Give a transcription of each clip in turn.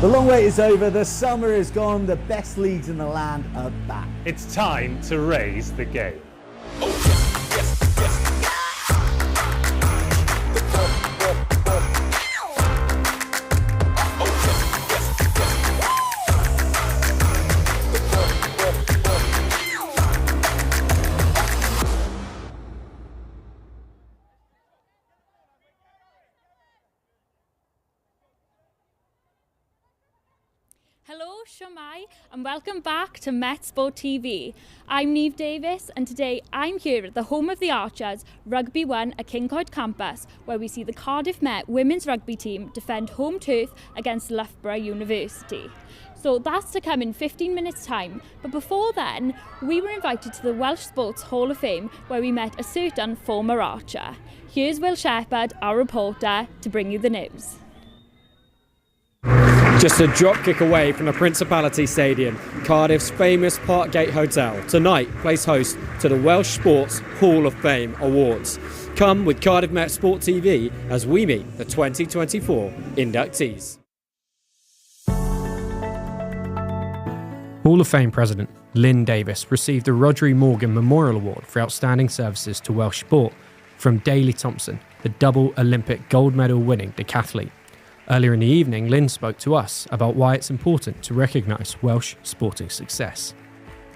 The long wait is over, the summer is gone, the best leagues in the land are back. It's time to raise the game. Hello, Shomai, and welcome back to Met Sport TV. I'm Neve Davis, and today I'm here at the home of the Archers, Rugby 1 at Kincoed campus, where we see the Cardiff Met women's rugby team defend home turf against Loughborough University. So that's to come in 15 minutes' time, but before then, we were invited to the Welsh Sports Hall of Fame, where we met a certain former Archer. Here's Will Shepherd, our reporter, to bring you the news. Just a drop kick away from the Principality Stadium, Cardiff's famous Parkgate Hotel tonight plays host to the Welsh Sports Hall of Fame Awards. Come with Cardiff Met Sport TV as we meet the 2024 inductees. Hall of Fame President Lynn Davis received the Rhodri Morgan Memorial Award for outstanding services to Welsh sport from Daley Thompson, the double Olympic gold medal winning decathlete. Earlier in the evening, Lynn spoke to us about why it's important to recognise Welsh sporting success.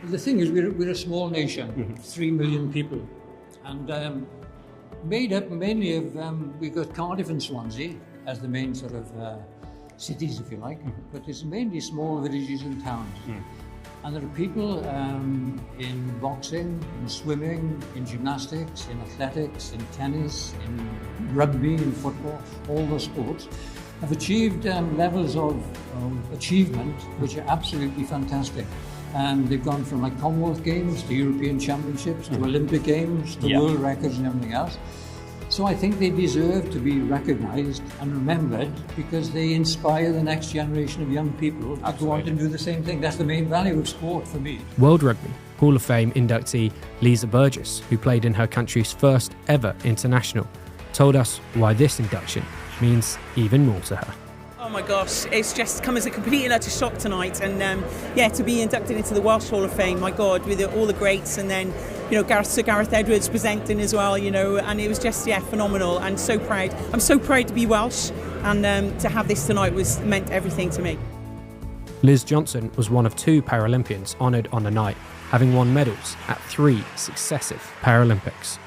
The thing is, we're a small nation, 3 million people, and made up mainly of, we've got Cardiff and Swansea as the main sort of cities, if you like, but it's mainly small villages and towns. And there are people in boxing, in swimming, in gymnastics, in athletics, in tennis, in rugby, in football, all those sports have achieved levels of achievement which are absolutely fantastic. And they've gone from like Commonwealth Games to European Championships to Olympic Games to world records and everything else. So I think they deserve to be recognised and remembered because they inspire the next generation of young people to go on and do the same thing. That's the main value of sport for me. World Rugby Hall of Fame inductee Lisa Burgess, who played in her country's first ever international, told us why this induction means even more to her. Oh my gosh, it's just come as a complete and utter shock tonight, and to be inducted into the Welsh Hall of Fame, my God, with all the greats, and then Sir Gareth Edwards presenting as well, and it was just phenomenal, and so proud. I'm so proud to be Welsh, and to have this tonight meant everything to me. Liz Johnson was one of 2 Paralympians honoured on the night, having won medals at 3 successive Paralympics.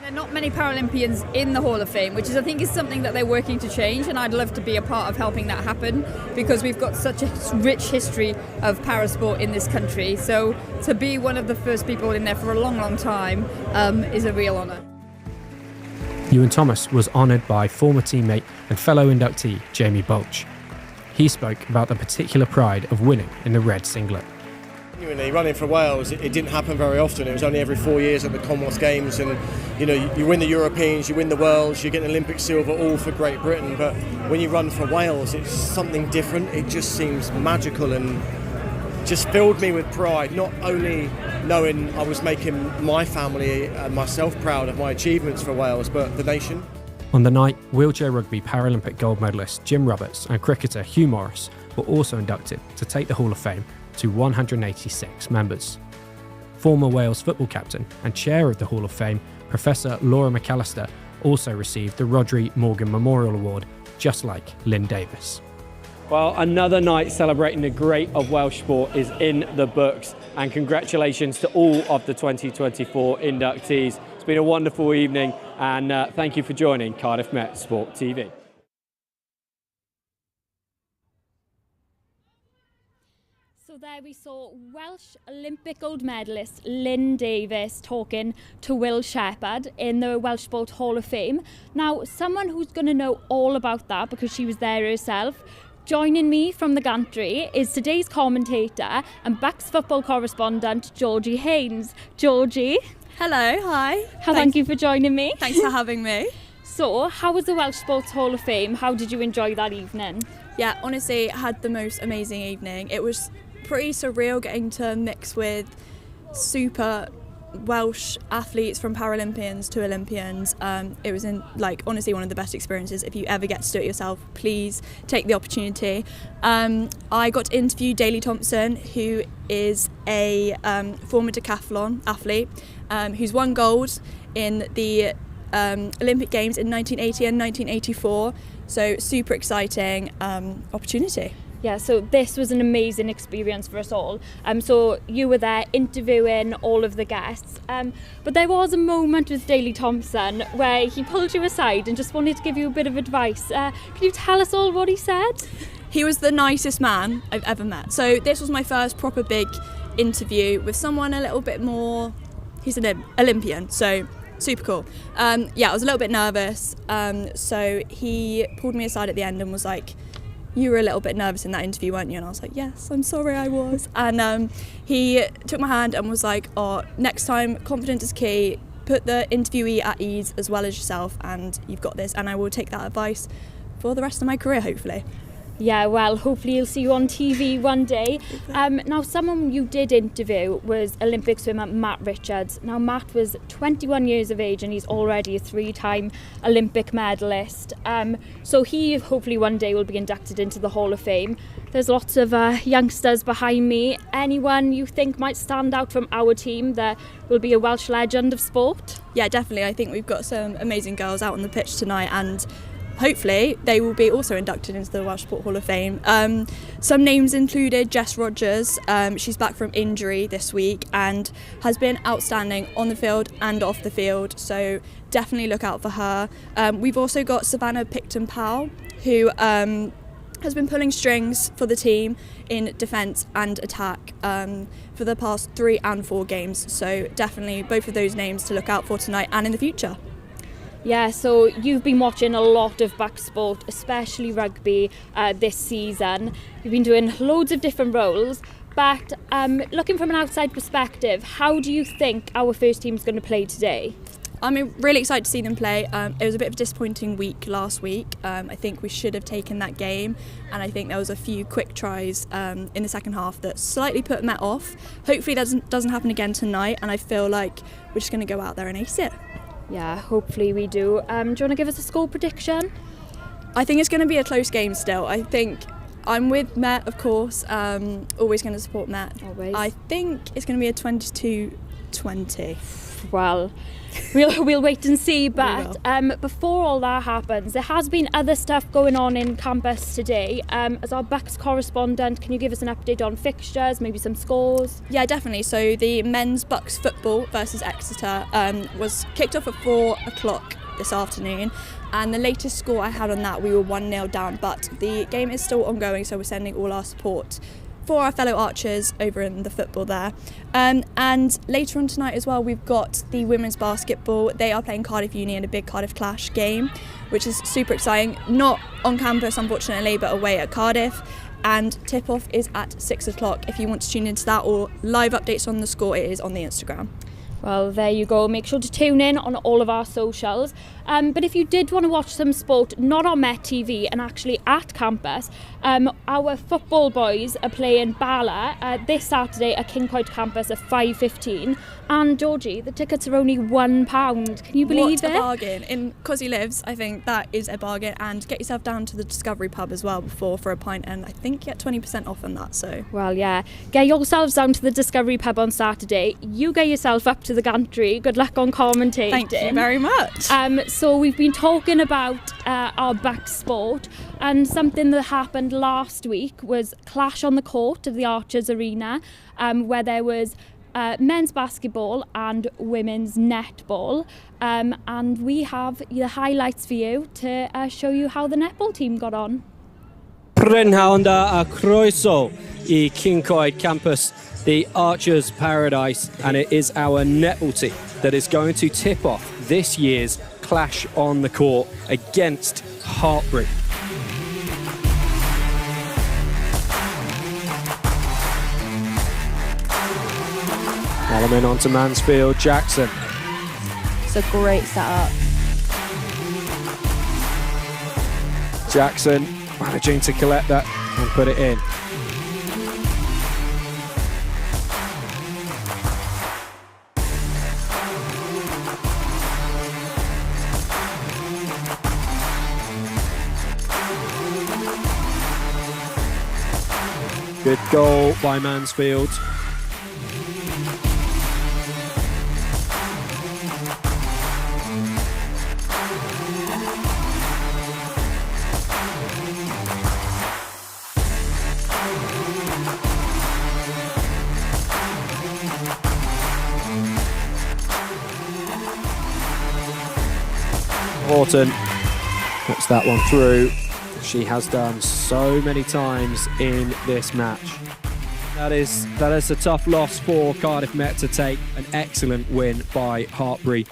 There are not many Paralympians in the Hall of Fame, which I think is something that they're working to change, and I'd love to be a part of helping that happen because we've got such a rich history of parasport in this country. So to be one of the first people in there for a long, long time is a real honour. Ewan Thomas was honoured by former teammate and fellow inductee Jamie Bulch. He spoke about the particular pride of winning in the red singlet. Running for Wales, it didn't happen very often. It was only every 4 years at the Commonwealth Games, and you win the Europeans, you win the Worlds, you get an Olympic silver, all for Great Britain. But when you run for Wales, it's something different. It just seems magical and just filled me with pride. Not only knowing I was making my family and myself proud of my achievements for Wales, but the nation. On the night, wheelchair rugby Paralympic gold medalist Jim Roberts and cricketer Hugh Morris were also inducted to take the Hall of Fame to 186 members. Former Wales football captain and chair of the Hall of Fame, Professor Laura McAllister, also received the Rhodri Morgan Memorial Award, just like Lynn Davis. Well, another night celebrating the great of Welsh sport is in the books, and congratulations to all of the 2024 inductees. It's been a wonderful evening, and thank you for joining Cardiff Met Sport TV. So there we saw Welsh Olympic gold medalist Lynn Davis talking to Will Shepherd in the Welsh Sport Hall of Fame. Now, someone who's going to know all about that because she was there herself, joining me from the gantry is today's commentator and BUCS football correspondent, Georgie Haynes. Georgie. Hello, hi. Thank you for joining me. Thanks for having me. So, how was the Welsh Sports Hall of Fame? How did you enjoy that evening? Yeah, honestly, I had the most amazing evening. It was pretty surreal getting to mix with super Welsh athletes from Paralympians to Olympians. It was honestly one of the best experiences. If you ever get to do it yourself, please take the opportunity. I got to interview Daley Thompson, who is a former decathlon athlete who's won gold in the Olympic Games in 1980 and 1984. So super exciting opportunity. Yeah, so this was an amazing experience for us all. So you were there interviewing all of the guests. But there was a moment with Daley Thompson where he pulled you aside and just wanted to give you a bit of advice. Can you tell us all what he said? He was the nicest man I've ever met. So this was my first proper big interview with someone a little bit more, he's an Olympian, so super cool. I was a little bit nervous. So he pulled me aside at the end and was like, "You were a little bit nervous in that interview, weren't you?" And I was like, "Yes, I'm sorry, I was." And he took my hand and was like, "Oh, next time, confidence is key. Put the interviewee at ease as well as yourself, and you've got this." And I will take that advice for the rest of my career, hopefully. Yeah, well, hopefully you'll see you on TV one day. Now, someone you did interview was Olympic swimmer Matt Richards. Now, Matt was 21 years of age and he's already a 3-time Olympic medalist. So he hopefully one day will be inducted into the Hall of Fame. There's lots of youngsters behind me. Anyone you think might stand out from our team that will be a Welsh legend of sport? Yeah, definitely. I think we've got some amazing girls out on the pitch tonight, and hopefully they will be also inducted into the Welsh Sport Hall of Fame. Some names included Jess Rogers. She's back from injury this week and has been outstanding on the field and off the field, so definitely look out for her. We've also got Savannah Picton-Powell, who has been pulling strings for the team in defence and attack for the past 3 and 4 games, so definitely both of those names to look out for tonight and in the future. Yeah, so you've been watching a lot of BUCS sport, especially rugby this season. You've been doing loads of different roles, but looking from an outside perspective, how do you think our first team is going to play today? I'm really excited to see them play. It was a bit of a disappointing week last week. I think we should have taken that game, and I think there was a few quick tries in the second half that slightly put Met off. Hopefully that doesn't happen again tonight, and I feel like we're just going to go out there and ace it. Yeah, hopefully we do. Do you want to give us a score prediction? I think it's going to be a close game still. I think I'm with Met, of course. Always going to support Met. Always. I think it's going to be a 22-20. Well, we'll wait and see, but before all that happens, there has been other stuff going on in campus today. As our BUCS correspondent, can you give us an update on fixtures, maybe some scores? Yeah, definitely. So the men's BUCS football versus Exeter was kicked off at 4 o'clock this afternoon, and the latest score I had on that, we were 1-0 down, but the game is still ongoing, so we're sending all our support for our fellow Archers over in the football there. And later on tonight as well, we've got the women's basketball. They are playing Cardiff Uni in a big Cardiff Clash game, which is super exciting. Not on campus, unfortunately, but away at Cardiff. And tip-off is at 6 o'clock. If you want to tune into that or live updates on the score, it is on the Instagram. Well, there you go. Make sure to tune in on all of our socials. But if you did want to watch some sport, not on Met TV and actually at campus, our football boys are playing Bala this Saturday at King Coed campus at 5:15. And Georgie, the tickets are only £1. Can you believe it? What a bargain. In Cosy Lives, I think that is a bargain. And get yourself down to the Discovery pub as well for a pint, and I think you get 20% off on that. So well, yeah, get yourselves down to the Discovery pub on Saturday. You get yourself up to the gantry. Good luck on commentating. Thank you very much. So we've been talking about our BUCS sport, and something that happened last week was clash on the court of the Archers Arena, where there was men's basketball and women's netball, and we have the highlights for you to show you how the netball team got on. Prynhawn a croeso I King Coed campus, the Archers Paradise, and it is our netball team that is going to tip off this year's clash on the court against Hartbury. Element onto Mansfield, Jackson. It's a great setup. Jackson managing to collect that and put it in. Good goal by Mansfield. Horton puts that one through. She has done so many times in this match. That is a tough loss for Cardiff Met to take. An excellent win by Hartpury.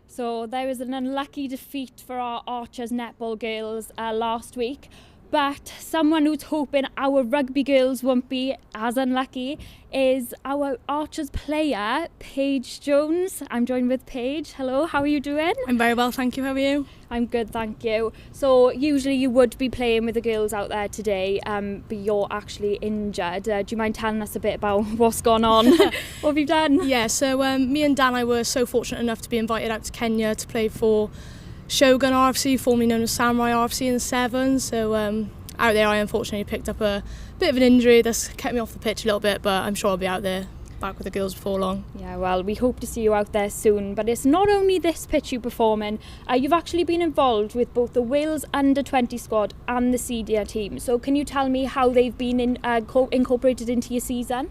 So there was an unlucky defeat for our Archers netball girls last week. But someone who's hoping our rugby girls won't be as unlucky is our Archers player, Paige Jones. I'm joined with Paige. Hello, how are you doing? I'm very well, thank you. How are you? I'm good, thank you. So usually you would be playing with the girls out there today, but you're actually injured. Do you mind telling us a bit about what's gone on? What have you done? Yeah, so me and Dan, I were so fortunate enough to be invited out to Kenya to play for Shogun RFC, formerly known as Samurai RFC in the Sevens. So out there I unfortunately picked up a bit of an injury that's kept me off the pitch a little bit, but I'm sure I'll be out there back with the girls before long. Yeah, well, we hope to see you out there soon. But it's not only this pitch you perform in, you've actually been involved with both the Wales under-20 squad and the senior team. So can you tell me how they've been incorporated into your season?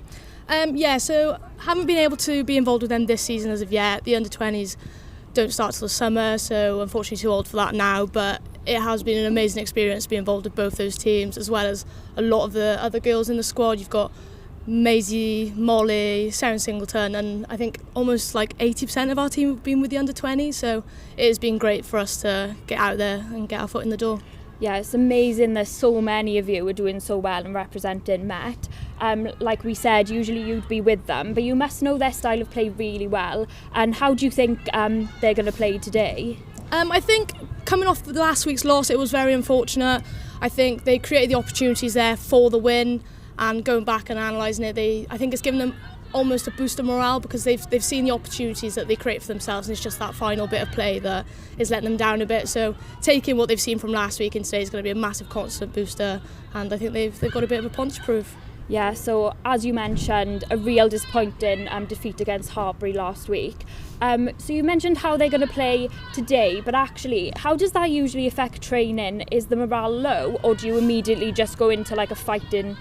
Yeah, so haven't been able to be involved with them this season as of yet. The under-20s don't start till the summer, so unfortunately too old for that now, but it has been an amazing experience to be involved with both those teams, as well as a lot of the other girls in the squad. You've got Maisie, Molly, Sarah Singleton, and I think almost like 80% of our team have been with the under-20, so it has been great for us to get out there and get our foot in the door. Yeah, it's amazing that so many of you are doing so well and representing Met. Like we said, usually you'd be with them, but you must know their style of play really well. And how do you think they're going to play today? I think coming off the last week's loss, it was very unfortunate. I think they created the opportunities there for the win, and going back and analysing it, I think it's given them almost a boost of morale, because they've seen the opportunities that they create for themselves, and it's just that final bit of play that is letting them down a bit. So taking what they've seen from last week and today is going to be a massive constant booster, and I think they've got a bit of a punch to prove. Yeah, so as you mentioned, a real disappointing defeat against Hartpury last week. So you mentioned how they're going to play today, but actually, how does that usually affect training? Is the morale low, or do you immediately just go into like a fighting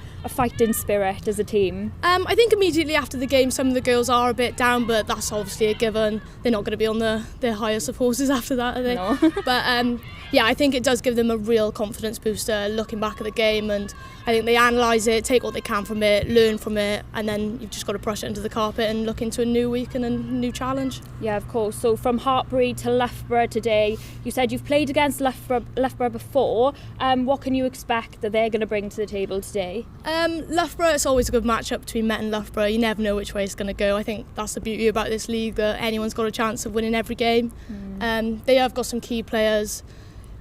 spirit as a team? I think immediately after the game, some of the girls are a bit down, but that's obviously a given. They're not going to be on their highest of horses after that, are they? No. But yeah, I think it does give them a real confidence booster looking back at the game, and I think they analyse it, take what they can from it, learn from it, and then you've just got to brush it under the carpet and look into a new week and a new challenge. Yeah, of course. So from Hartpury to Loughborough today, you said you've played against Loughborough before. What can you expect that they're going to bring to the table today? Loughborough, it's always a good match-up between Met and Loughborough. You never know which way it's going to go. I think that's the beauty about this league, that anyone's got a chance of winning every game. They have got some key players.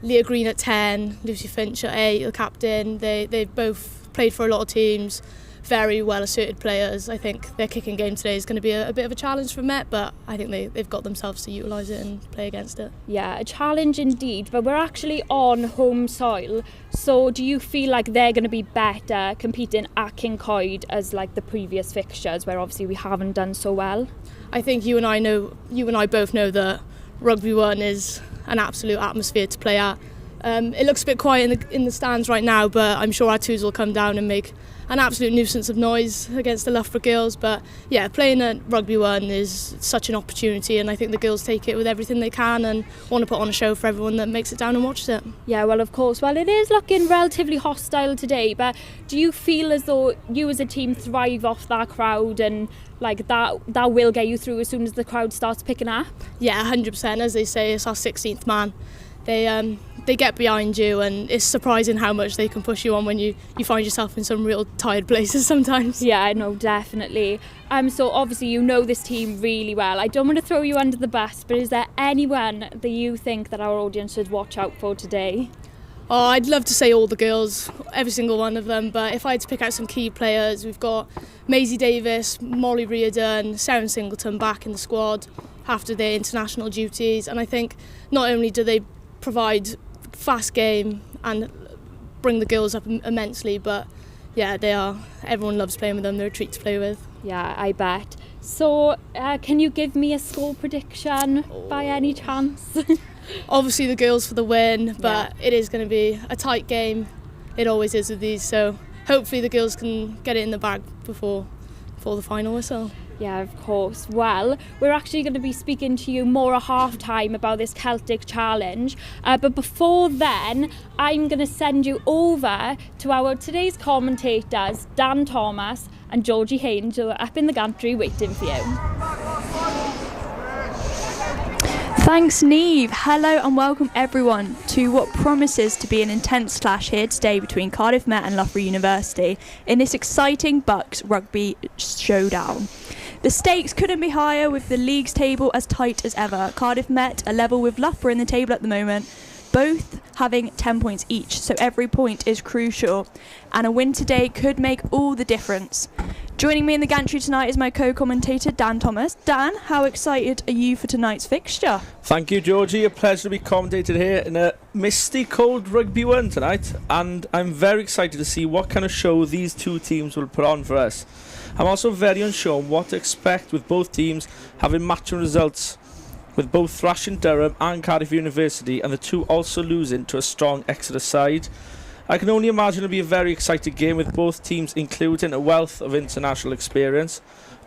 Leah Green at 10, Lucy Finch at 8, the captain. They've both played for a lot of teams, very well asserted players. I think their kicking game today is going to be a bit of a challenge for Met, but I think they've got themselves to utilise it and play against it. Yeah, a challenge indeed, but we're actually on home soil. So do you feel like they're going to be better competing at Kincoid as like the previous fixtures, where obviously we haven't done so well? I think you and I both know that Rugby 1 is an absolute atmosphere to play at. It looks a bit quiet in the stands right now, but I'm sure our twos will come down and make an absolute nuisance of noise against the Loughborough girls. But yeah, playing at Rugby 1 is such an opportunity, and I think the girls take it with everything they can and want to put on a show for everyone that makes it down and watches it. Yeah, well, of course. Well, it is looking relatively hostile today, but do you feel as though you as a team thrive off that crowd, and like that will get you through as soon as the crowd starts picking up? Yeah, 100%. As they say, it's our 16th man. They get behind you, and it's surprising how much they can push you on when you find yourself in some real tired places sometimes. Yeah, I know, definitely. So obviously you know this team really well. I don't want to throw you under the bus, but is there anyone that you think that our audience should watch out for today? Oh, I'd love to say all the girls, every single one of them, but if I had to pick out some key players, we've got Maisie Davis, Molly Reardon, Sarah Singleton back in the squad. after their international duties. And I think not only do they provide fast game and bring the girls up immensely, but yeah, everyone loves playing with them. They're a treat to play with. Yeah, I bet. So can you give me a score prediction by any chance? Obviously the girls for the win, but it is going to be a tight game. It always is with these, so hopefully the girls can get it in the bag before the final whistle. Yeah, of course. Well, we're actually going to be speaking to you more at half-time about this Celtic Challenge. But before then, I'm going to send you over to our today's commentators, Dan Thomas and Georgie Haynes, who are up in the gantry waiting for you. Thanks, Neve. Hello and welcome everyone to what promises to be an intense clash here today between Cardiff Met and Loughborough University in this exciting BUCS rugby showdown. The stakes couldn't be higher with the league's table as tight as ever. Cardiff Met are level with Loughborough in the table at the moment, both having 10 points each, so every point is crucial, and a win today could make all the difference. Joining me in the gantry tonight is my co-commentator Dan Thomas. Dan, how excited are you for tonight's fixture? Thank you, Georgie. A pleasure to be commentated here in a misty, cold Rugby 1 tonight, and I'm very excited to see what kind of show these two teams will put on for us. I'm also very unsure on what to expect with both teams having matching results, with both thrashing Durham and Cardiff University, and the two also losing to a strong Exeter side. I can only imagine it'll be a very exciting game with both teams including a wealth of international experience.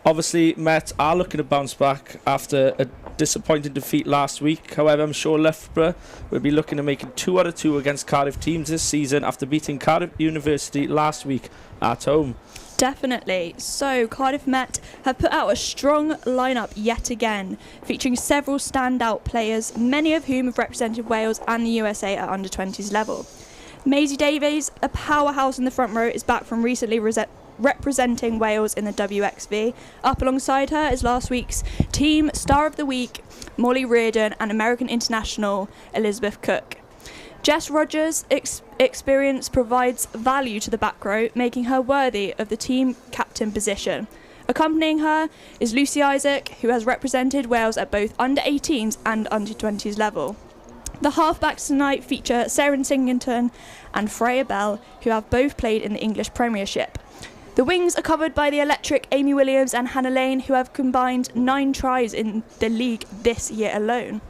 Obviously, Met are looking to bounce back after a disappointing defeat last week. However, I'm sure Loughborough will be looking to make it 2 out of 2 against Cardiff teams this season after beating Cardiff University last week at home. Definitely. So Cardiff Met have put out a strong lineup yet again, featuring several standout players, many of whom have represented Wales and the USA at under-20s level. Maisie Davies, a powerhouse in the front row, is back from recently representing Wales in the WXV. Up alongside her is last week's Team Star of the Week, Molly Reardon, and American international Elizabeth Cook. Jess Rogers' experience provides value to the back row, making her worthy of the team captain position. Accompanying her is Lucy Isaac, who has represented Wales at both under-18s and under-20s level. The halfbacks tonight feature Sarah Singleton and Freya Bell, who have both played in the English Premiership. The wings are covered by the electric Amy Williams and Hannah Lane, who have combined 9 tries in the league this year alone.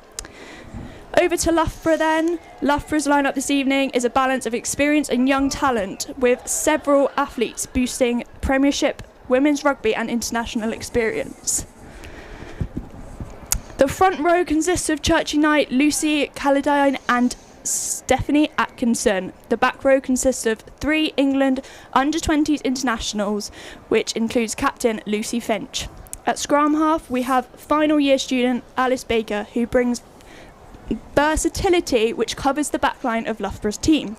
Over to Loughborough then. Loughborough's lineup this evening is a balance of experience and young talent, with several athletes boosting Premiership, women's rugby and international experience. The front row consists of Churchy Knight, Lucy Calladine and Stephanie Atkinson. The back row consists of 3 England under-20s internationals, which includes captain Lucy Finch. At scrum half, we have final year student Alice Baker, who brings versatility which covers the backline of Loughborough's team.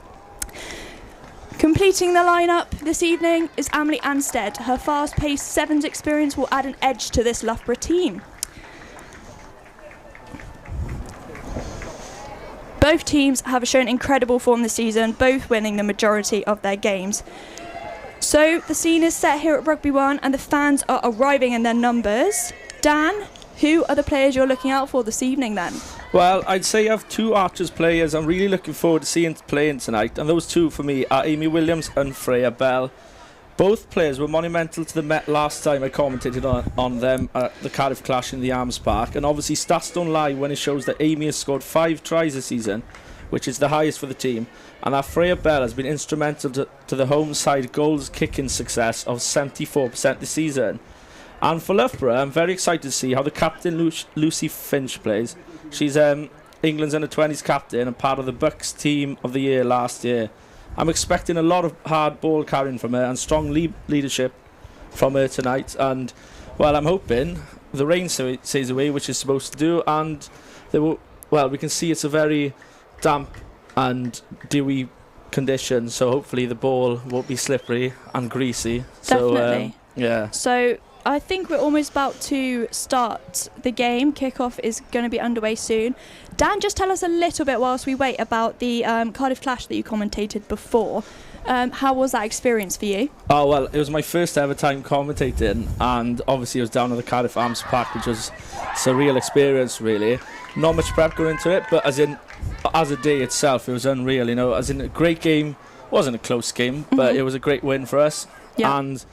Completing the lineup this evening is Emily Anstead. Her fast-paced sevens experience will add an edge to this Loughborough team. Both teams have shown incredible form this season, both winning the majority of their games. So the scene is set here at Rugby 1 and the fans are arriving in their numbers. Dan, who are the players you're looking out for this evening then? Well, I'd say I have 2 Archers players I'm really looking forward to seeing playing tonight, and those 2 for me are Amy Williams and Freya Bell. Both players were monumental to the Met last time I commentated on them at the Cardiff Clash in the Arms Park, and obviously stats don't lie when it shows that Amy has scored 5 tries this season, which is the highest for the team, and that Freya Bell has been instrumental to the home side goals kicking success of 74% this season. And for Loughborough, I'm very excited to see how the captain Lucy Finch plays. She's England's under-20s captain and part of the BUCS team of the year last year. I'm expecting a lot of hard ball carrying from her and strong leadership from her tonight. And, well, I'm hoping the rain stays away, which it's supposed to do. And, we can see it's a very damp and dewy condition. So hopefully the ball won't be slippery and greasy. Definitely. Yeah. So I think we're almost about to start the game. Kickoff is going to be underway soon. Dan, just tell us a little bit whilst we wait about the Cardiff Clash that you commentated before. How was that experience for you? Oh, well, it was my first ever time commentating, and obviously it was down at the Cardiff Arms Park, which was a surreal experience, really. Not much prep going into it, but as a day itself, it was unreal, you know, as in a great game. Wasn't a close game, but it was a great win for us. Yeah. And,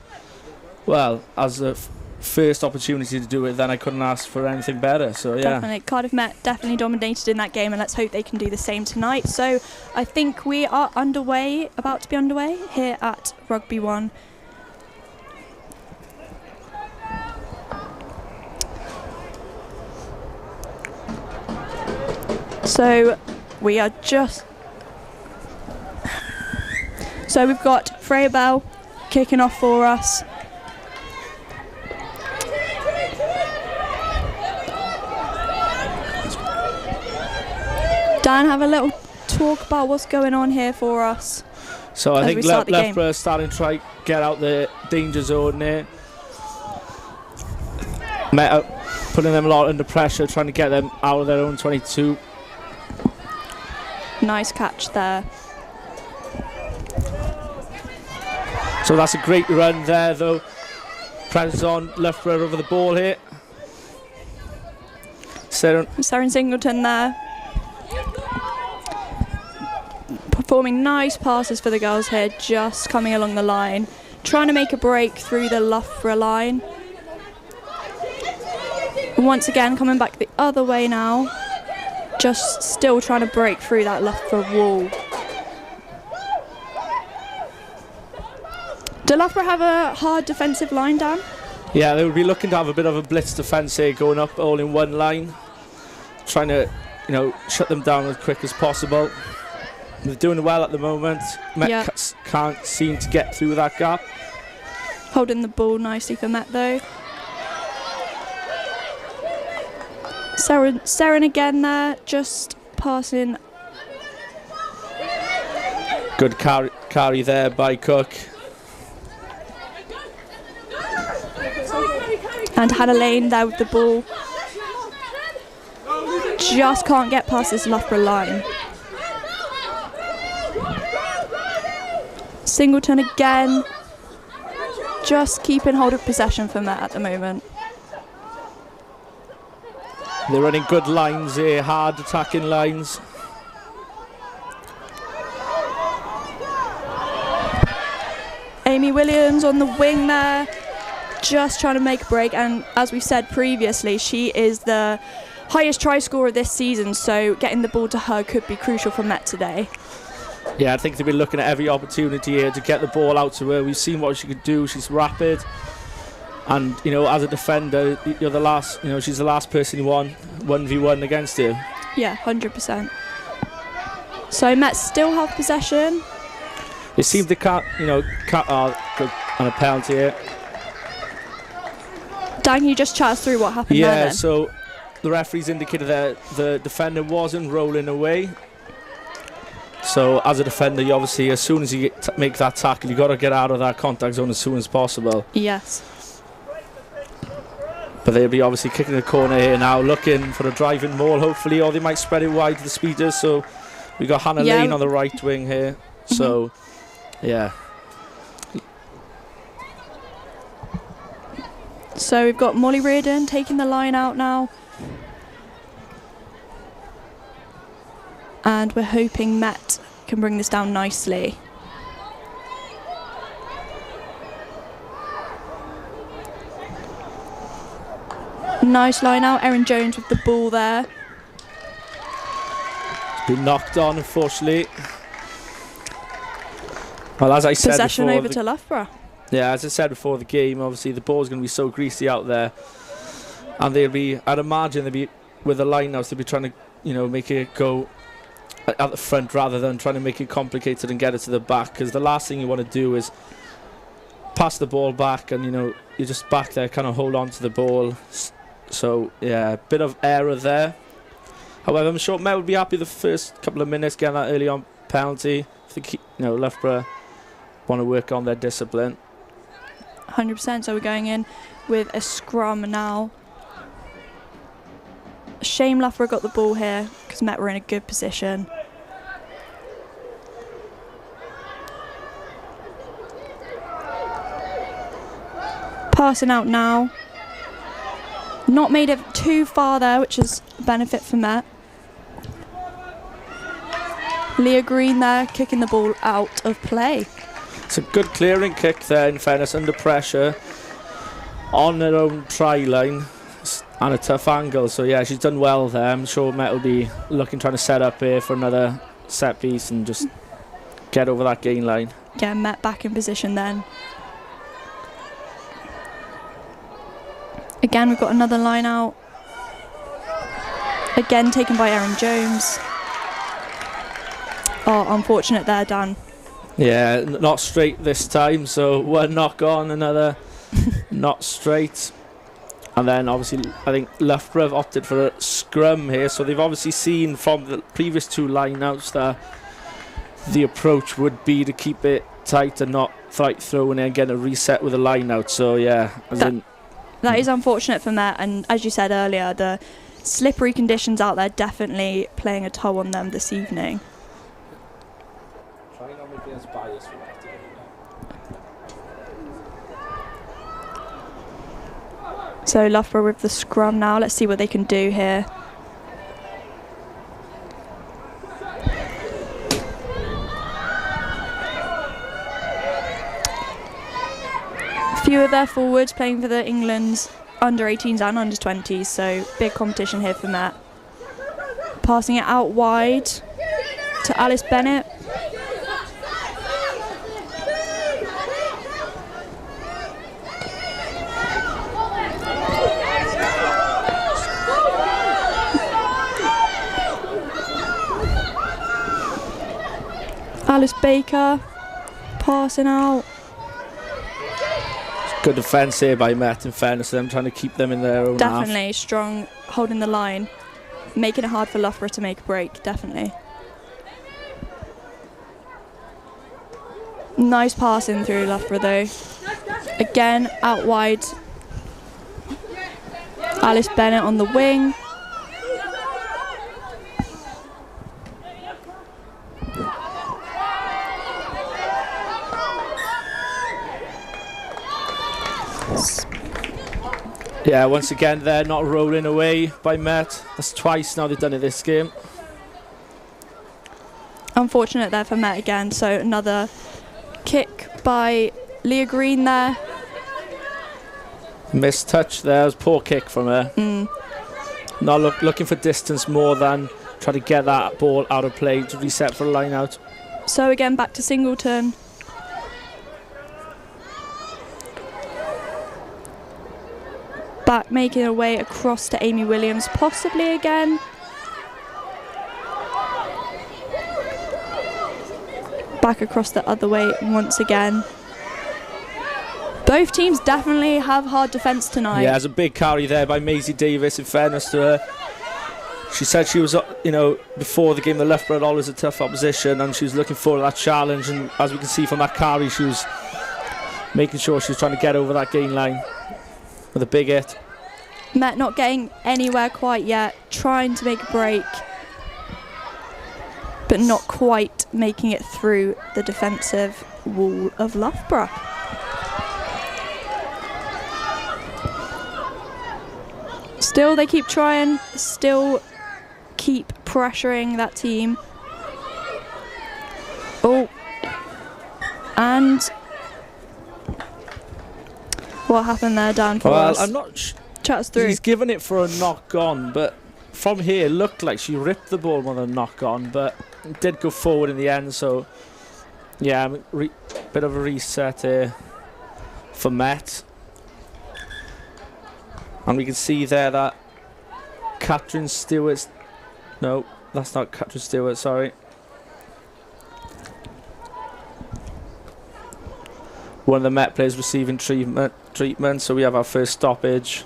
well, as a first opportunity to do it, then I couldn't ask for anything better. So yeah, definitely. Cardiff Met definitely dominated in that game, and let's hope they can do the same tonight. So I think we are about to be underway here at Rugby 1. So we are just... So we've got Freya Bell kicking off for us. Dan, have a little talk about what's going on here for us. So I think Loughborough are starting to try get out the danger zone there. Met putting them a lot under pressure, trying to get them out of their own 22. Nice catch there. So that's a great run there, though. Pressures on Loughborough over the ball here. Saren Singleton there. Performing nice passes for the girls here, just coming along the line. Trying to make a break through the Loughborough line. Once again, coming back the other way now. Just still trying to break through that Loughborough wall. Do Loughborough have a hard defensive line, Dan? Yeah, they would be looking to have a bit of a blitz defence here, going up all in one line. Trying to, you know, shut them down as quick as possible. They're doing well at the moment. Met can't seem to get through that gap. Holding the ball nicely for Met though. Saren again there, just passing. Good carry there by Cook. And Hannah Lane there with the ball. Just can't get past this Loughborough line. Singleton again. Just keeping hold of possession for Met at the moment. They're running good lines here, hard attacking lines. Amy Williams on the wing there, just trying to make a break, and as we said previously, she is the highest try scorer this season, so getting the ball to her could be crucial for Met today. Yeah, I think they've been looking at every opportunity here to get the ball out to her. We've seen what she could do. She's rapid, and you know, as a defender, you're the last. You know, she's the last person you want 1v1 against you. Yeah, 100%. So Met still have possession. They seem to cut on a penalty here. Dan, you just chat us through what happened there then? Yeah, so the referees indicated that the defender wasn't rolling away. So as a defender, you obviously, as soon as you make that tackle, you got to get out of that contact zone as soon as possible. Yes. But they'll be obviously kicking the corner here now, looking for a driving maul, hopefully, or they might spread it wide to the speeders. So we got Hannah Lane on the right wing here. So, yeah. So we've got Molly Reardon taking the line out now. And we're hoping Met can bring this down nicely. Nice line out, Erin Jones with the ball there. It's been knocked on, unfortunately. Well, as I said possession before, over to Loughborough. Yeah, as I said before the game, obviously the ball's going to be so greasy out there, and I'd imagine they'll be with the lineouts, they'll be trying to, you know, make it go at the front rather than trying to make it complicated and get it to the back, because the last thing you want to do is pass the ball back and, you know, you're just back there, kind of hold on to the ball. So yeah, a bit of error there. However, I'm sure Met would be happy the first couple of minutes getting that early on penalty. I think, you know, Loughborough want to work on their discipline. 100%. So we're going in with a scrum now. Shame Loughborough got the ball here because Met were in a good position. Passing out now. Not made it too far there, which is a benefit for Met. Leah Green there, kicking the ball out of play. It's a good clearing kick there, in fairness, under pressure, on their own try line, and a tough angle. So yeah, she's done well there. I'm sure Met will be trying to set up here for another set piece and just get over that gain line. Get Met back in position then. Again, we've got another line out. Again, taken by Erin Jones. Oh, unfortunate there, Dan. Yeah, not straight this time, so one knock on, another not straight. And then obviously I think Loughborough have opted for a scrum here, so they've obviously seen from the previous two line-outs that the approach would be to keep it tight and not throw in and get a reset with a line-out. So yeah, that is unfortunate for Met, and as you said earlier, the slippery conditions out there definitely playing a toll on them this evening. Try not make it as biased for Met. So Loughborough with the scrum now. Let's see what they can do here. Few of their forwards playing for the England's under-18s and under-20s, so big competition here for Met. Passing it out wide to Alice Bennett. Alice Baker passing out. Good defence here by Met, in fairness to them, trying to keep them in their own half. Definitely strong, holding the line, making it hard for Loughborough to make a break, definitely. Nice passing through Loughborough though. Again, out wide. Alice Bennett on the wing. Yeah, once again they're not rolling away by Met. That's twice now they've done it this game. Unfortunate there for Met again, so another kick by Leah Green there. Missed touch there, it was a poor kick from her. Not looking for distance more than try to get that ball out of play to reset for a line out. So again back to Singleton. Back making her way across to Amy Williams, possibly again. Back across the other way once again. Both teams definitely have hard defence tonight. Yeah, there's a big carry there by Maisie Davis, in fairness to her. She said she was, before the game, the Loughborough had always a tough opposition, and she was looking for that challenge, and as we can see from that carry, she was making sure she was trying to get over that gain line with a big hit. Met not getting anywhere quite yet, trying to make a break, but not quite making it through the defensive wall of Loughborough. Still, they keep trying, still keep pressuring that team. Oh, and what happened there, Dan, for us? Well, I'm not chat us through. He's given it for a knock on, but from here it looked like she ripped the ball more than a knock on, but it did go forward in the end. So yeah, bit of a reset here for Met, and we can see there that Catherine Stewart's, no, that's not Catherine Stewart, sorry. One of the Met players receiving treatment, so we have our first stoppage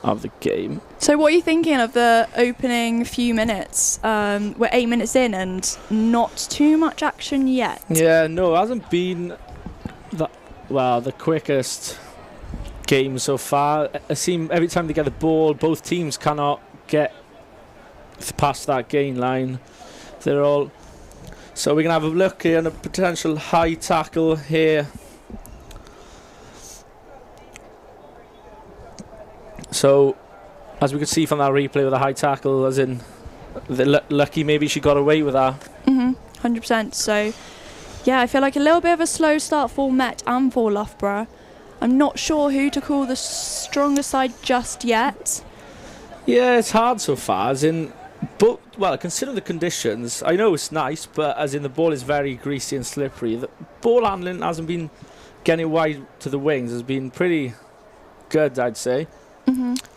of the game. So what are you thinking of the opening few minutes? We're 8 minutes in and not too much action yet. Yeah, no, it hasn't been the quickest game so far. It seems every time they get the ball, both teams cannot get past that gain line. They're all... So we're going to have a look here on a potential high tackle here. So, as we could see from that replay with the high tackle, as in, lucky maybe she got away with that. 100%. So, yeah, I feel like a little bit of a slow start for Met and for Loughborough. I'm not sure who to call the stronger side just yet. Yeah, it's hard so far, as in, but, well, considering the conditions, I know it's nice, but as in the ball is very greasy and slippery. The ball handling hasn't been getting wide to the wings, has been pretty good, I'd say.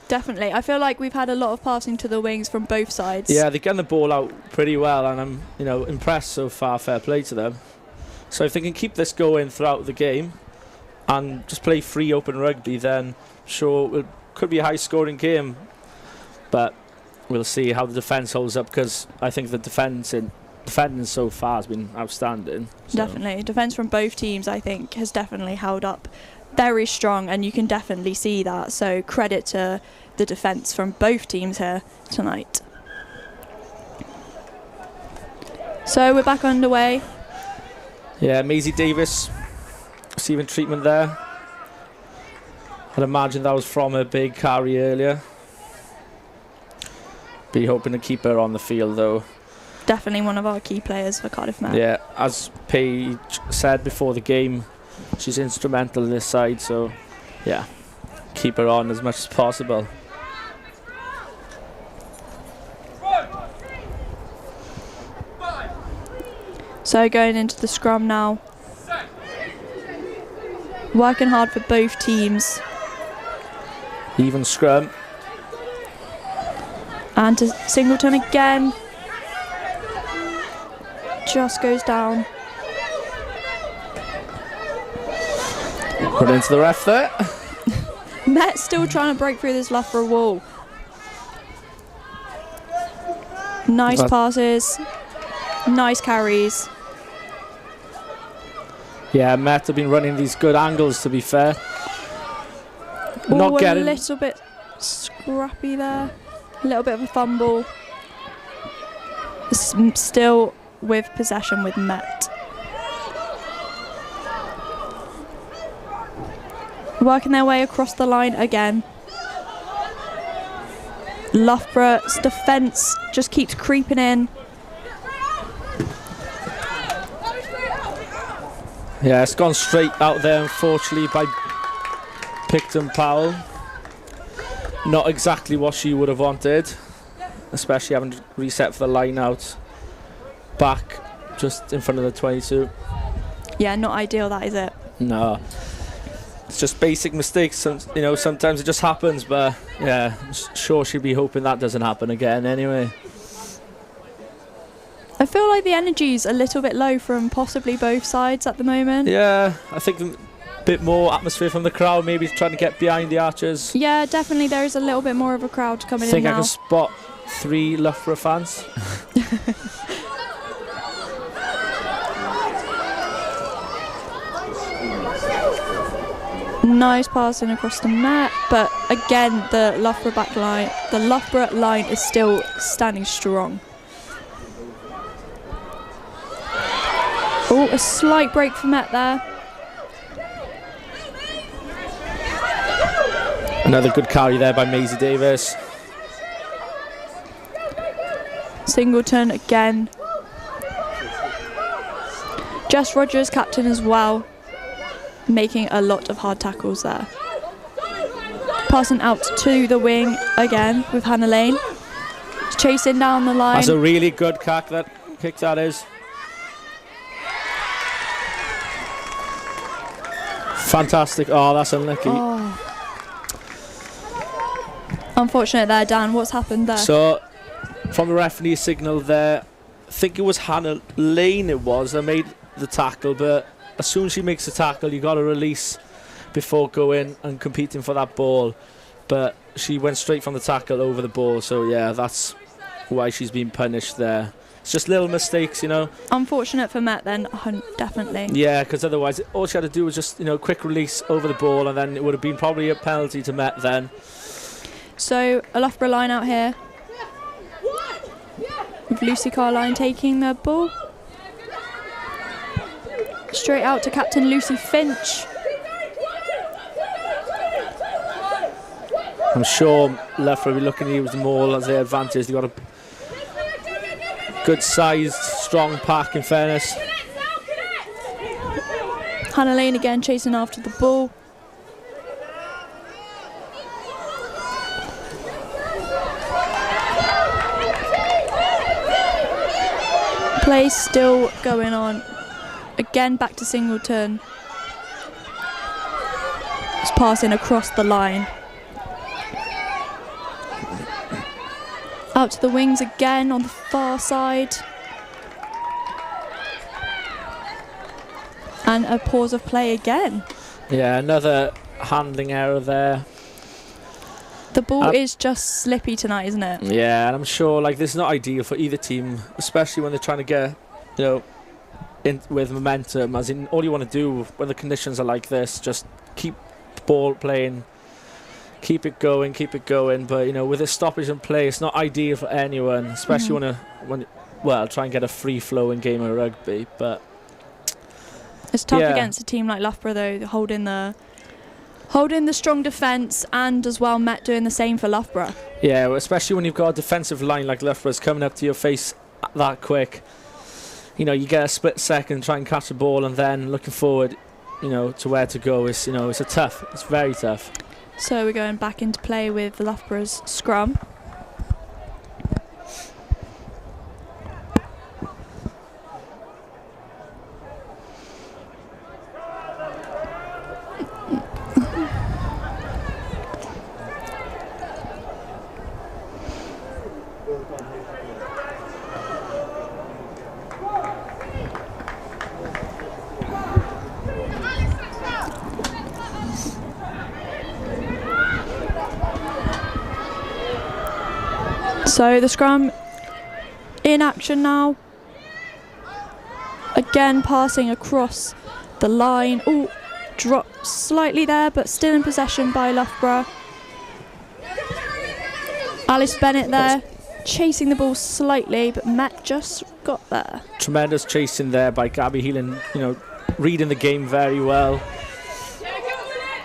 Definitely. I feel like we've had a lot of passing to the wings from both sides. Yeah, they're getting the ball out pretty well, and I'm, impressed so far. Fair play to them. So if they can keep this going throughout the game and just play free open rugby, then sure, it could be a high-scoring game. But we'll see how the defence holds up, because I think the defending so far has been outstanding. So. Definitely. Defence from both teams, I think, has definitely held up very strong, and you can definitely see that. So credit to the defence from both teams here tonight. So we're back underway. Yeah, Maisie Davis receiving treatment there. I'd imagine that was from a big carry earlier. Be hoping to keep her on the field though. Definitely one of our key players for Cardiff Met. Yeah, as Paige said before the game, she's instrumental in this side, so yeah, keep her on as much as possible. So going into the scrum now. Working hard for both teams. Even scrum. And to Singleton again. Just goes down. Put into the ref there. Met still trying to break through this Loughborough wall. Nice passes. Nice carries. Yeah, Met have been running these good angles, to be fair. Not getting a little bit scrappy there. A little bit of a fumble. Still with possession with Met. Working their way across the line again. Loughborough's defence just keeps creeping in. Yeah, it's gone straight out there, unfortunately, by Picton Powell. Not exactly what she would have wanted, especially having to reset for the line out back just in front of the 22. Yeah, not ideal, that is it. No. It's just basic mistakes. Sometimes it just happens, but yeah, I'm sure she'll be hoping that doesn't happen again anyway. I feel like the energy's a little bit low from possibly both sides at the moment. Yeah, I think a bit more atmosphere from the crowd, maybe trying to get behind the Archers. Yeah, definitely there is a little bit more of a crowd coming in now. I think I can spot 3 Loughborough fans. Nice passing across the mat, but again the Loughborough line is still standing strong. Oh, a slight break for Met there. Another good carry there by Maisie Davis. Singleton again. Jess Rogers, captain as well, making a lot of hard tackles there. Passing out to the wing again with Hannah Lane. Chasing down the line. That's a really good kick that is. Fantastic. Oh, that's unlucky. Oh. Unfortunate there, Dan. What's happened there? So, from the referee signal there, I think it was Hannah Lane that made the tackle, but as soon as she makes the tackle, you got to release before going and competing for that ball. But she went straight from the tackle over the ball, so yeah, that's why she's been punished there. It's just little mistakes, Unfortunate for Met then, definitely. Yeah, because otherwise all she had to do was just, quick release over the ball, and then it would have been probably a penalty to Met then. So a Loughborough line out here with Lucy Carline taking the ball. Straight out to captain Lucy Finch. I'm sure Loughborough will be looking to use them all as their advantage. They've got a good sized, strong pack in fairness. Hannah Lane again chasing after the ball. Play still going on. Again back to Singleton. It's passing across the line. Out to the wings again on the far side. And a pause of play again. Yeah, another handling error there. The ball is just slippy tonight, isn't it? Yeah, and I'm sure like this is not ideal for either team, especially when they're trying to get, you know, in with momentum. As in, all you want to do when the conditions are like this, just keep ball playing, keep it going. But you know, with a stoppage in play, it's not ideal for anyone, especially when try and get a free flowing game of rugby. But it's tough against a team like Loughborough, though, holding the strong defence, and as well Met doing the same for Loughborough. Yeah, well, especially when you've got a defensive line like Loughborough's coming up to your face that quick. You know, you get a split second, try and catch the ball, and then looking forward, you know, to where to go. It's it's very tough. So we're going back into play with Loughborough's scrum. So the scrum in action now. Again passing across the line. Oh, dropped slightly there, but still in possession by Loughborough. Alice Bennett there, chasing the ball slightly, but Met just got there. Tremendous chasing there by Gabby Heelan, you know, reading the game very well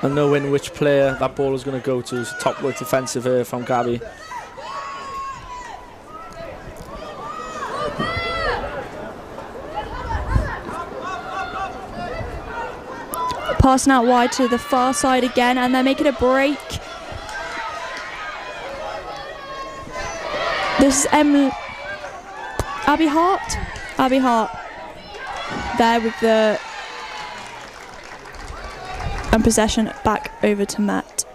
and knowing which player that ball is going to go to. It's a top work defensive here from Gabby. Passing out wide to the far side again, and they're making a break. This is Abby Hart there with the possession back over to Matt.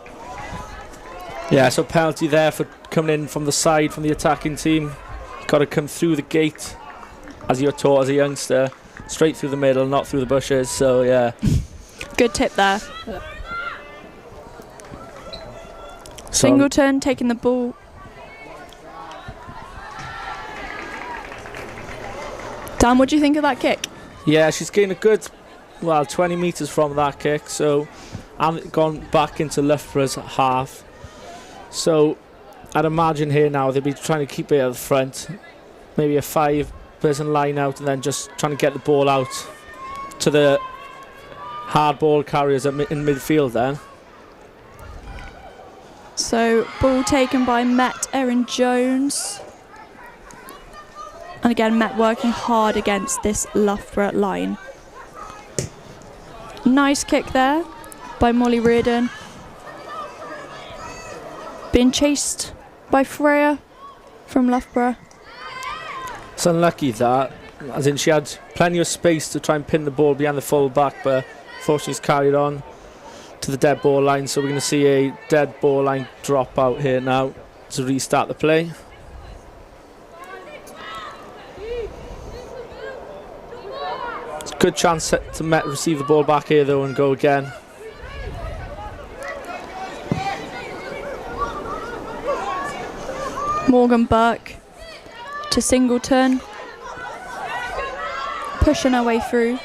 Yeah, so penalty there for coming in from the side from the attacking team. Got to come through the gate, as you're taught as a youngster, straight through the middle, not through the bushes. So yeah. Good tip there. Singleton taking the ball. Dan, what do you think of that kick? Yeah, she's gained a good, 20 metres from that kick. So, and gone back into Loughborough's half. So, I'd imagine here now they'll be trying to keep it at the front. Maybe a 5-person line out, and then just trying to get the ball out to the hard ball carriers in midfield then. So ball taken by Met Erin Jones. And again, Met working hard against this Loughborough line. Nice kick there by Molly Reardon. Being chased by Freya from Loughborough. It's unlucky that, as in she had plenty of space to try and pin the ball behind the full back, but unfortunately it's carried on to the dead ball line, so we're going to see a dead ball line drop out here now to restart the play. It's a good chance to Met receive the ball back here though and go again. Morgan Burke to Singleton, pushing her way through.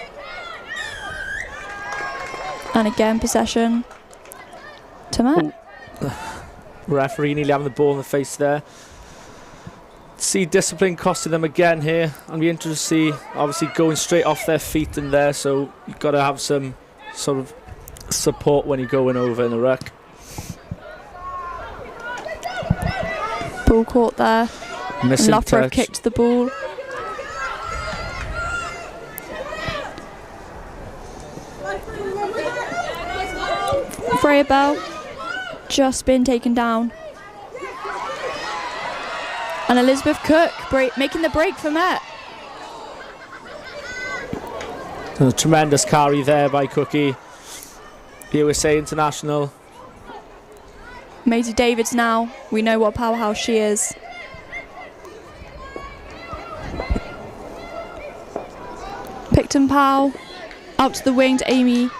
And again, possession to Matt. Referee nearly having the ball in the face there. See discipline costing them again here. I'll be interested to see, obviously going straight off their feet in there, so you've got to have some sort of support when you're going over in the ruck. Ball caught there. Missing Loughborough touch. kicked the ball. Freya Bell just been taken down. And Elizabeth Cook making the break for Met. A tremendous carry there by Cookie. USA International. Maisie Davids now. We know what powerhouse she is. Picton Powell out to the wing to Amy.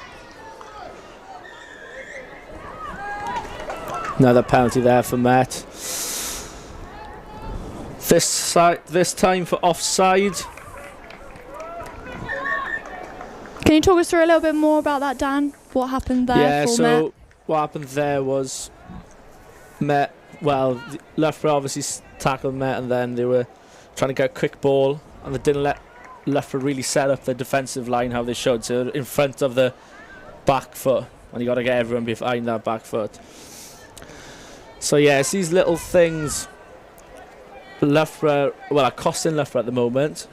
Another penalty there for Met. This time for offside. Can you talk us through a little bit more about that, Dan? What happened there Yeah, for so Met? what happened there was Met, well, Loughborough obviously tackled Met, and then they were trying to get a quick ball, and they didn't let Loughborough really set up the defensive line how they should. So in front of the back foot, and you got to get everyone behind that back foot. So yeah, it's these little things Loughborough, well, are costing Loughborough at the moment.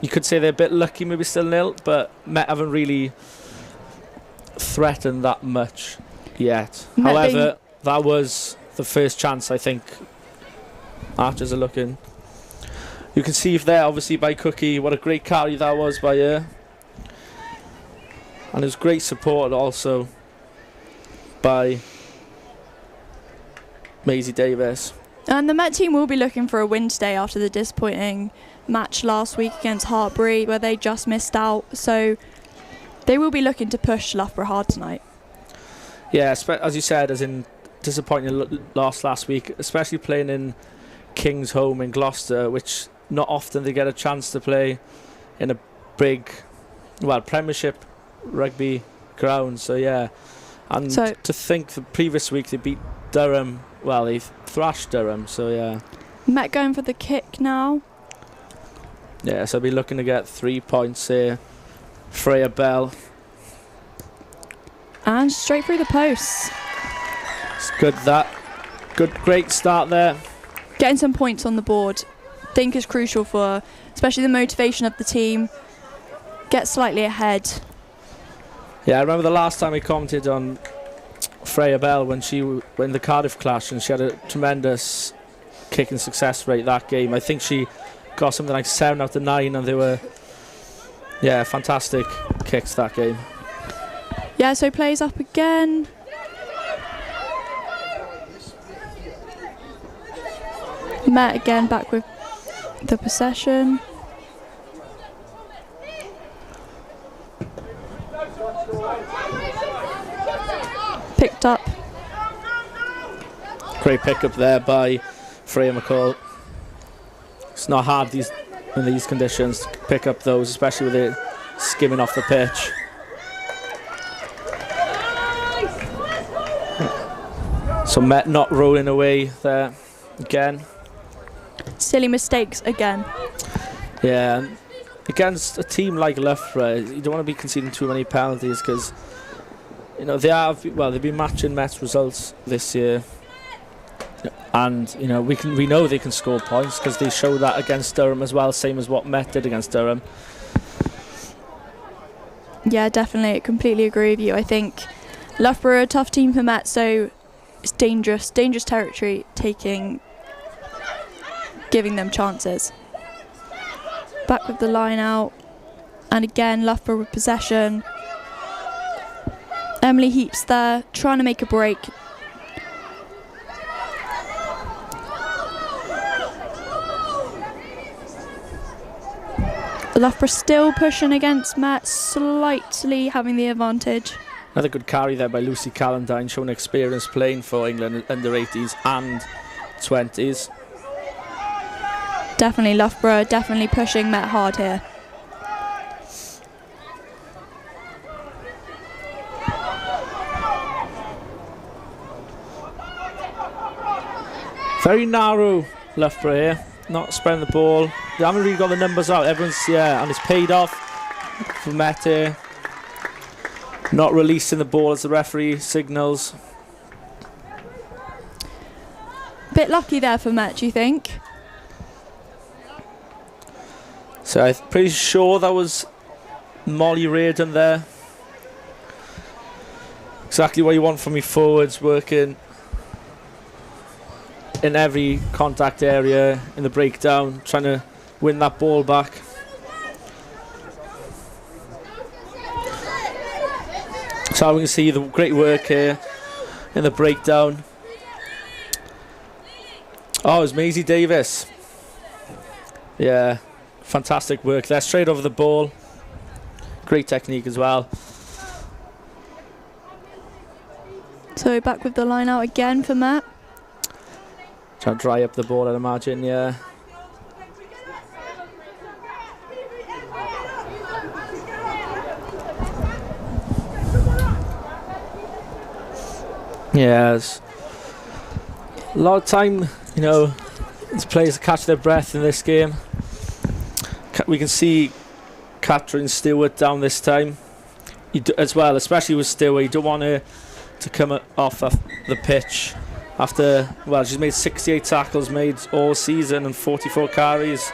You could say they're a bit lucky, maybe still nil, but Met haven't really threatened that much yet. Met However, that was the first chance I think Archers are looking. You can see if there, obviously, by Cookie. What a great carry that was by her. And it was great support also by Maisie Davis. And the Met team will be looking for a win today after the disappointing match last week against Hartbury where they just missed out. So they will be looking to push Loughborough hard tonight. Yeah, as you said, as in disappointing loss last week, especially playing in King's home in Gloucester, which not often they get a chance to play in a big, well, Premiership rugby ground. So yeah, and So- to think the previous week they beat Durham, well, they thrashed Durham. So yeah. Met going for the kick now. Yeah, so I'll be looking to get 3 points here. Freya Bell. And straight through the posts. It's good that. Great start there. Getting some points on the board. Think is crucial for especially the motivation of the team. Get slightly ahead. Yeah, I remember the last time we commented on Freya Bell when the Cardiff clash, and she had a tremendous kicking success rate that game. I think she got something like 7 out of 9, and they were, yeah, fantastic kicks that game. Yeah, so plays up again. Met again back with the possession. Picked up. Great pickup there by Freya McCall. It's not hard in these conditions to pick up those, especially with it skimming off the pitch. So Met not rolling away there again. Silly mistakes again. Yeah, and against a team like Loughborough, you don't want to be conceding too many penalties because, you know, they've been matching Met's results this year, and you know we know they can score points because they showed that against Durham as well, same as what Met did against Durham. Yeah, definitely. I completely agree with you. I think Loughborough are a tough team for Met, so it's dangerous territory giving them chances. Back with the line out, and again Loughborough with possession. Emily Heaps there, trying to make a break. Loughborough still pushing against Met, slightly having the advantage. Another good carry there by Lucy Callandine, showing experience playing for England under 80s and 20s. Definitely Loughborough, definitely pushing Met hard here. Very narrow Loughborough here, not spreading the ball. They haven't really got the numbers out. Everyone's, yeah, and it's paid off for Met here. Not releasing the ball as the referee signals. Bit lucky there for Met, do you think? So I'm pretty sure that was Molly Reardon there. Exactly what you want from your forwards, working in every contact area, in the breakdown, trying to win that ball back. So we can see the great work here in the breakdown. Oh, it's Maisie Davis. Yeah, fantastic work there, straight over the ball. Great technique as well. So back with the line out again for Met. Trying to dry up the ball, I'd imagine, yeah. Yeah, there's a lot of time, you know, these players catch their breath in this game. We can see Catherine Stewart down this time as well, especially with Stewart. You don't want her to come off the pitch after, well, she's made 68 tackles made all season and 44 carries.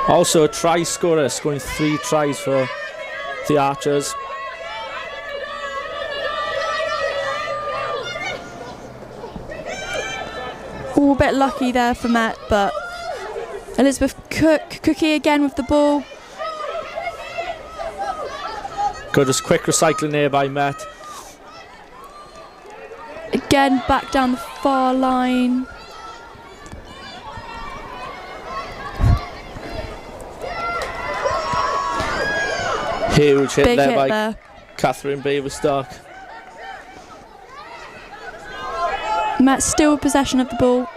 Also a try scorer, scoring 3 tries for the Archers. All a bit lucky there for Met, but Elizabeth Cookie again with the ball. Good, just quick recycling there by Met. Again, back down the far line. Huge hit Big there hit by there. Catherine Beaverstock. Met still with possession of the ball.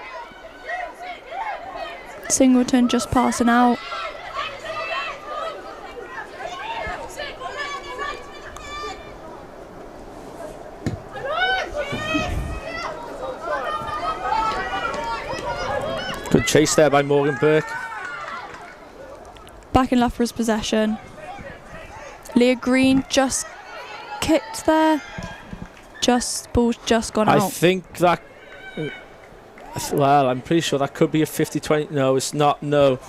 Singleton just passing out. Good chase there by Morgan Burke. Back in Loughborough's possession. Leah Green just kicked there. Ball's just gone out. I think that, well, I'm pretty sure that could be a 50-20. No, it's not, no.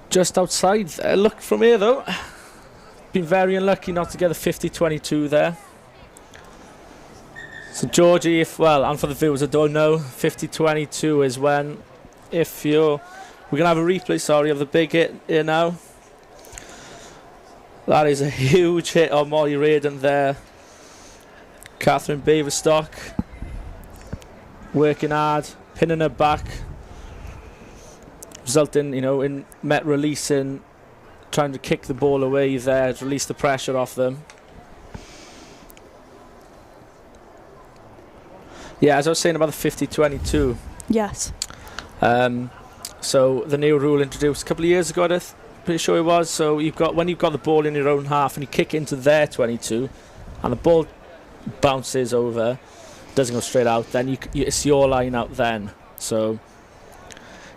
Just outside there. Look from here though. Been very unlucky not to get a 50-22 there. So Georgie, and for the viewers that don't know, 50-22 is when, we're going to have a replay, of the big hit here now. That is a huge hit on Molly Reardon there. Catherine Beaverstock working hard, pinning her back, resulting, in Met releasing, trying to kick the ball away there to release the pressure off them. Yeah, as I was saying about the 50-22. Yes. So the new rule introduced a couple of years ago, I'm pretty sure it was. So when you've got the ball in your own half and you kick into their 22, and the ball bounces over, doesn't go straight out, then it's your line out then. So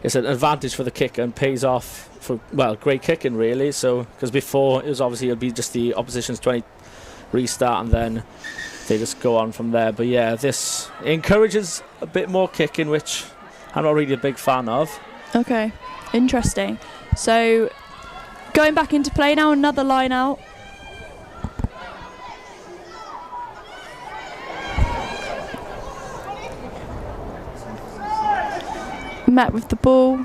it's an advantage for the kicker and pays off for, great kicking really. So because before it'd be just the opposition's 20 restart and then they just go on from there. But yeah, this encourages a bit more kicking, which I'm not really a big fan of. Okay, interesting. So going back into play now, another line out. Met with the ball.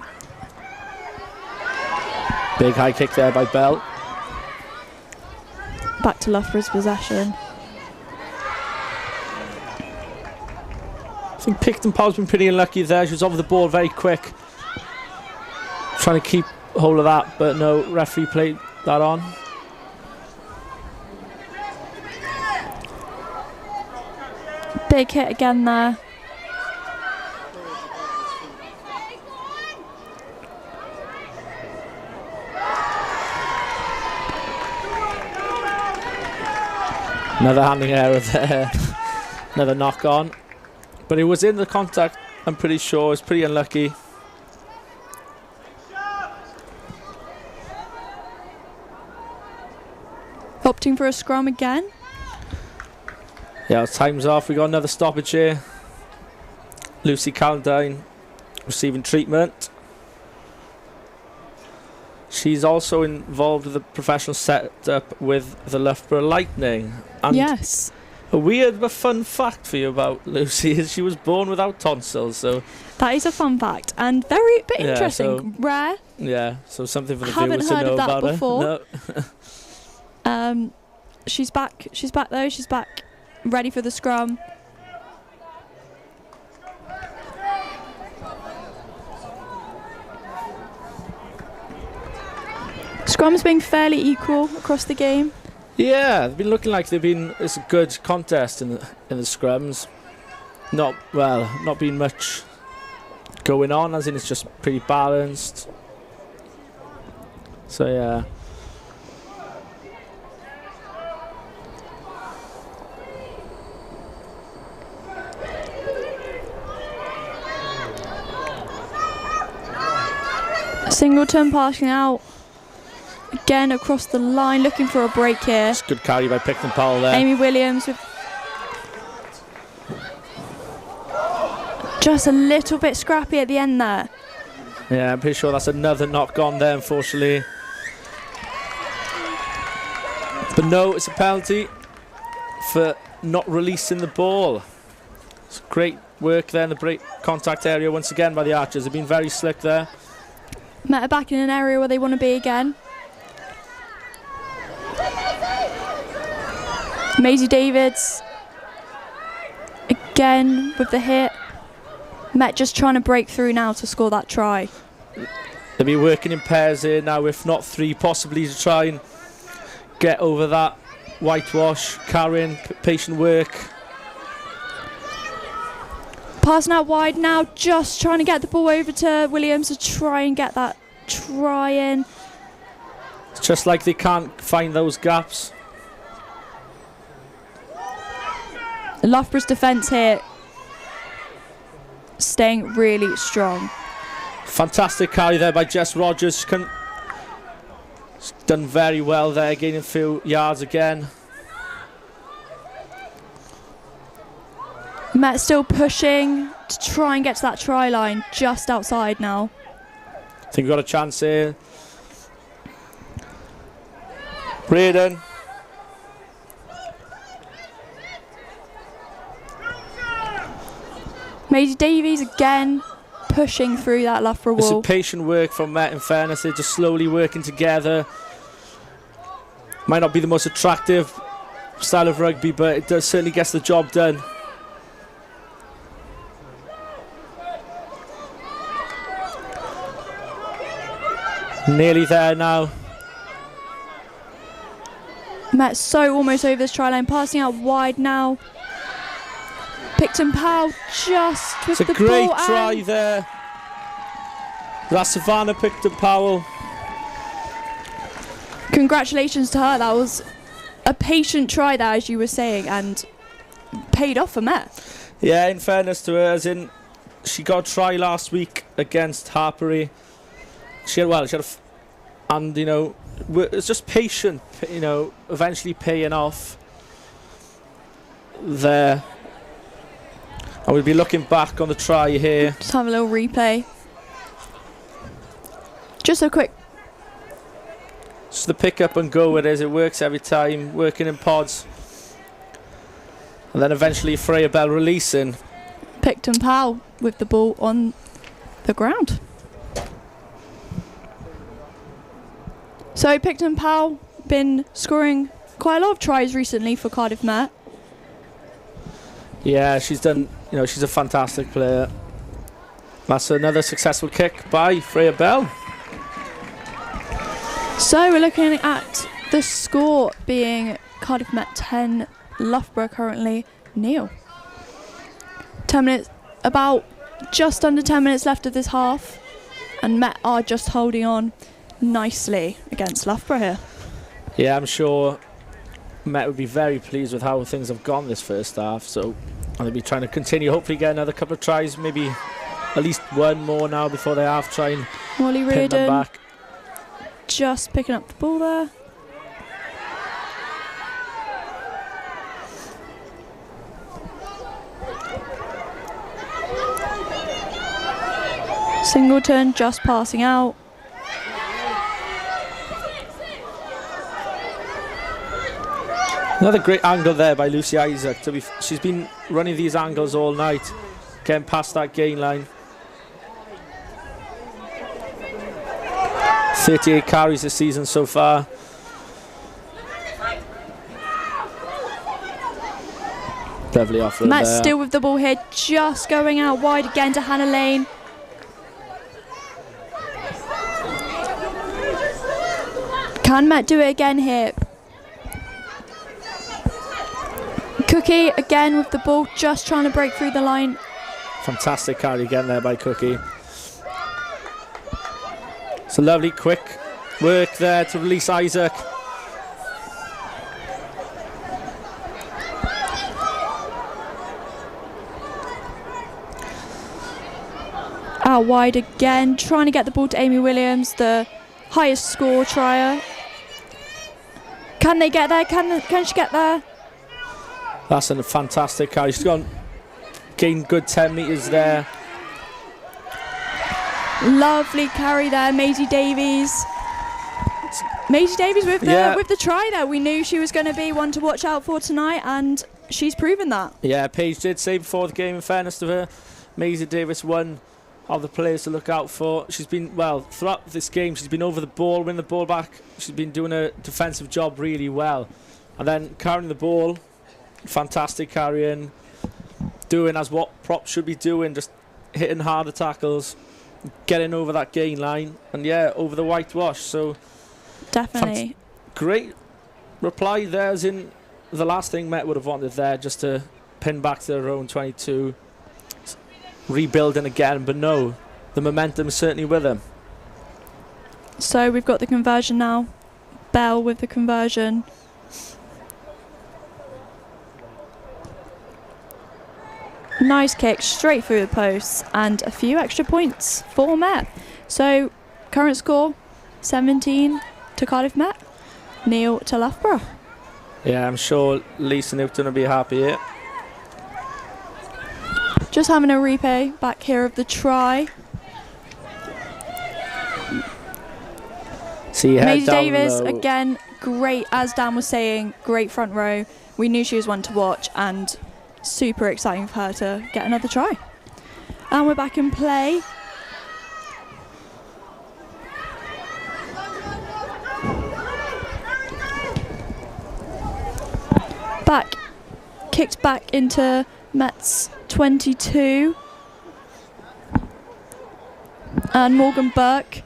Big high kick there by Bell. Back to Loughborough's possession. I think Picton Powell's been pretty unlucky there. She was over the ball very quick, trying to keep hold of that, but no, referee played that on. Big hit again there. Another handling error there. Another knock on. But it was in the contact, I'm pretty sure. It was pretty unlucky. Opting for a scrum again. Yeah, time's off. We got another stoppage here. Lucy Caldine receiving treatment. She's also involved with the professional setup with the Loughborough Lightning. And yes. a weird but fun fact for you about Lucy is she was born without tonsils. So that is a fun fact and very bit Yeah, interesting. so- Rare. yeah, so something for the Haven't viewers to heard of know that about before. her. No. She's back. She's back though. She's back, ready for the scrum. Scrum's been fairly equal across the game. Yeah, they've been looking like it's a good contest in the scrums. Not been much going on, as in it's just pretty balanced. So yeah. Singleton passing out again across the line, looking for a break here. It's a good carry by Picton Powell there. Amy Williams with just a little bit scrappy at the end there. Yeah, I'm pretty sure that's another knock on there, unfortunately. But no, it's a penalty for not releasing the ball. It's great work there in the break contact area once again by the Archers. They've been very slick there. Met her back in an area where they want to be again. Maisie Davids again with the hit. Met just trying to break through now to score that try. They'll be working in pairs here now, if not three, possibly, to try and get over that whitewash. Karen, patient work. Passing out wide now, just trying to get the ball over to Williams to try and get that try in. It's just like they can't find those gaps. Loughborough's defence here staying really strong. Fantastic carry there by Jess Rogers. She's done very well there, gaining a few yards again. Met still pushing to try and get to that try line, just outside now. I think we've got a chance here. Braden. Maisie Davies again pushing through that Loughborough It's a wall. patient work from Met, in fairness. They're just slowly working together. Might not be the most attractive style of rugby, but it does certainly gets the job done. Nearly there now. Met so almost over this try line, passing out wide now. Picton Powell just with It's the a great ball try and there. That's Savannah Picton Powell. congratulations to her. That was a patient try there, as you were saying, and paid off for Met. Yeah, in fairness to her, as in she got a try last week against Harpery. And you know, it's just patient, you know, eventually paying off there. And we'll be looking back on the try here. Just have a little replay. Just a quick. Just the pick up and go it is. It works every time, working in pods. And then eventually Freya Bell releasing. Picton Powell with the ball on the ground. So Picton Powell been scoring quite a lot of tries recently for Cardiff Met. Yeah, she's done, you know, she's a fantastic player. That's another successful kick by Freya Bell. So we're looking at the score being Cardiff Met 10, Loughborough currently nil. 10 minutes, about just under 10 minutes left of this half, and Met are just holding on nicely against Loughborough here. Yeah, I'm sure Met would be very pleased with how things have gone this first half, so they'll be trying to continue, hopefully get another couple of tries, maybe at least one more now before they half try and Molly pin them Reardon back. just picking up the ball there. Singleton just passing out. Another great angle there by Lucy Isaac. She's been running these angles all night, getting past that gain line. 38 carries this season so far. Lovely offload Matt there. still with the ball here, just going out wide again to Hannah Lane. Can Matt do it again here? Cookie again with the ball, just trying to break through the line. Fantastic carry again there by Cookie. It's a lovely quick work there to release Isaac. Out wide again, trying to get the ball to Amy Williams, the highest score trier. Can they get there? Can she get there? That's a fantastic carry. She's gained good 10 metres there. Lovely carry there, Maisie Davies. Maisie Davies with the try there. We knew she was going to be one to watch out for tonight, and she's proven that. Yeah, Paige did say before the game, in fairness to her, Maisie Davis, one of the players to look out for. She's been, well, throughout this game, she's been over the ball, winning the ball back. She's been doing a defensive job really well. And then carrying the ball, fantastic carrying, doing as what props should be doing, just hitting harder tackles, getting over that gain line, and yeah, over the whitewash. So definitely great reply there, as in the last thing Met would have wanted there, just to pin back to their own 22, rebuilding again, but no, the momentum is certainly with them. So we've got the conversion now. Bell with the conversion. Nice kick straight through the posts, and a few extra points for Met. So current score 17 to Cardiff Met, Neil to Loughborough. Yeah, I'm sure Lisa Newton will be happy here. Just having a replay back here of the try. See her Maisie down Davis low. again, great, as Dan was saying, great front row. We knew she was one to watch, and super exciting for her to get another try. And we're back in play. Kicked back into Met's 22. And Morgan Burke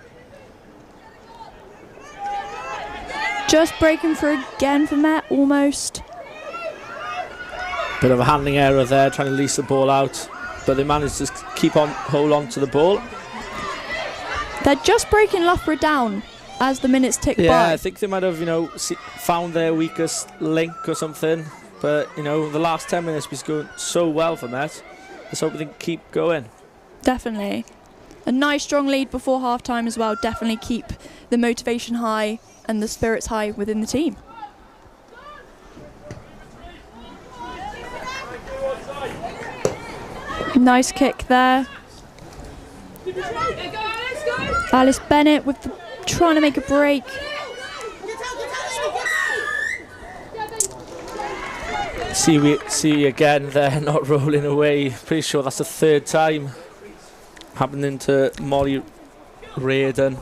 just breaking through again for Met, almost. Bit of a handling error there, trying to lease the ball out, but they managed to hold on to the ball. They're just breaking Loughborough down as the minutes tick by. Yeah, I think they might have, found their weakest link or something. But, the last 10 minutes was going so well for Met. Let's hope they can keep going. Definitely. A nice strong lead before half-time as well. Definitely keep the motivation high and the spirits high within the team. Nice kick there. Alice Bennett with trying to make a break. See again there, not rolling away. Pretty sure that's the third time happening to Molly Reardon.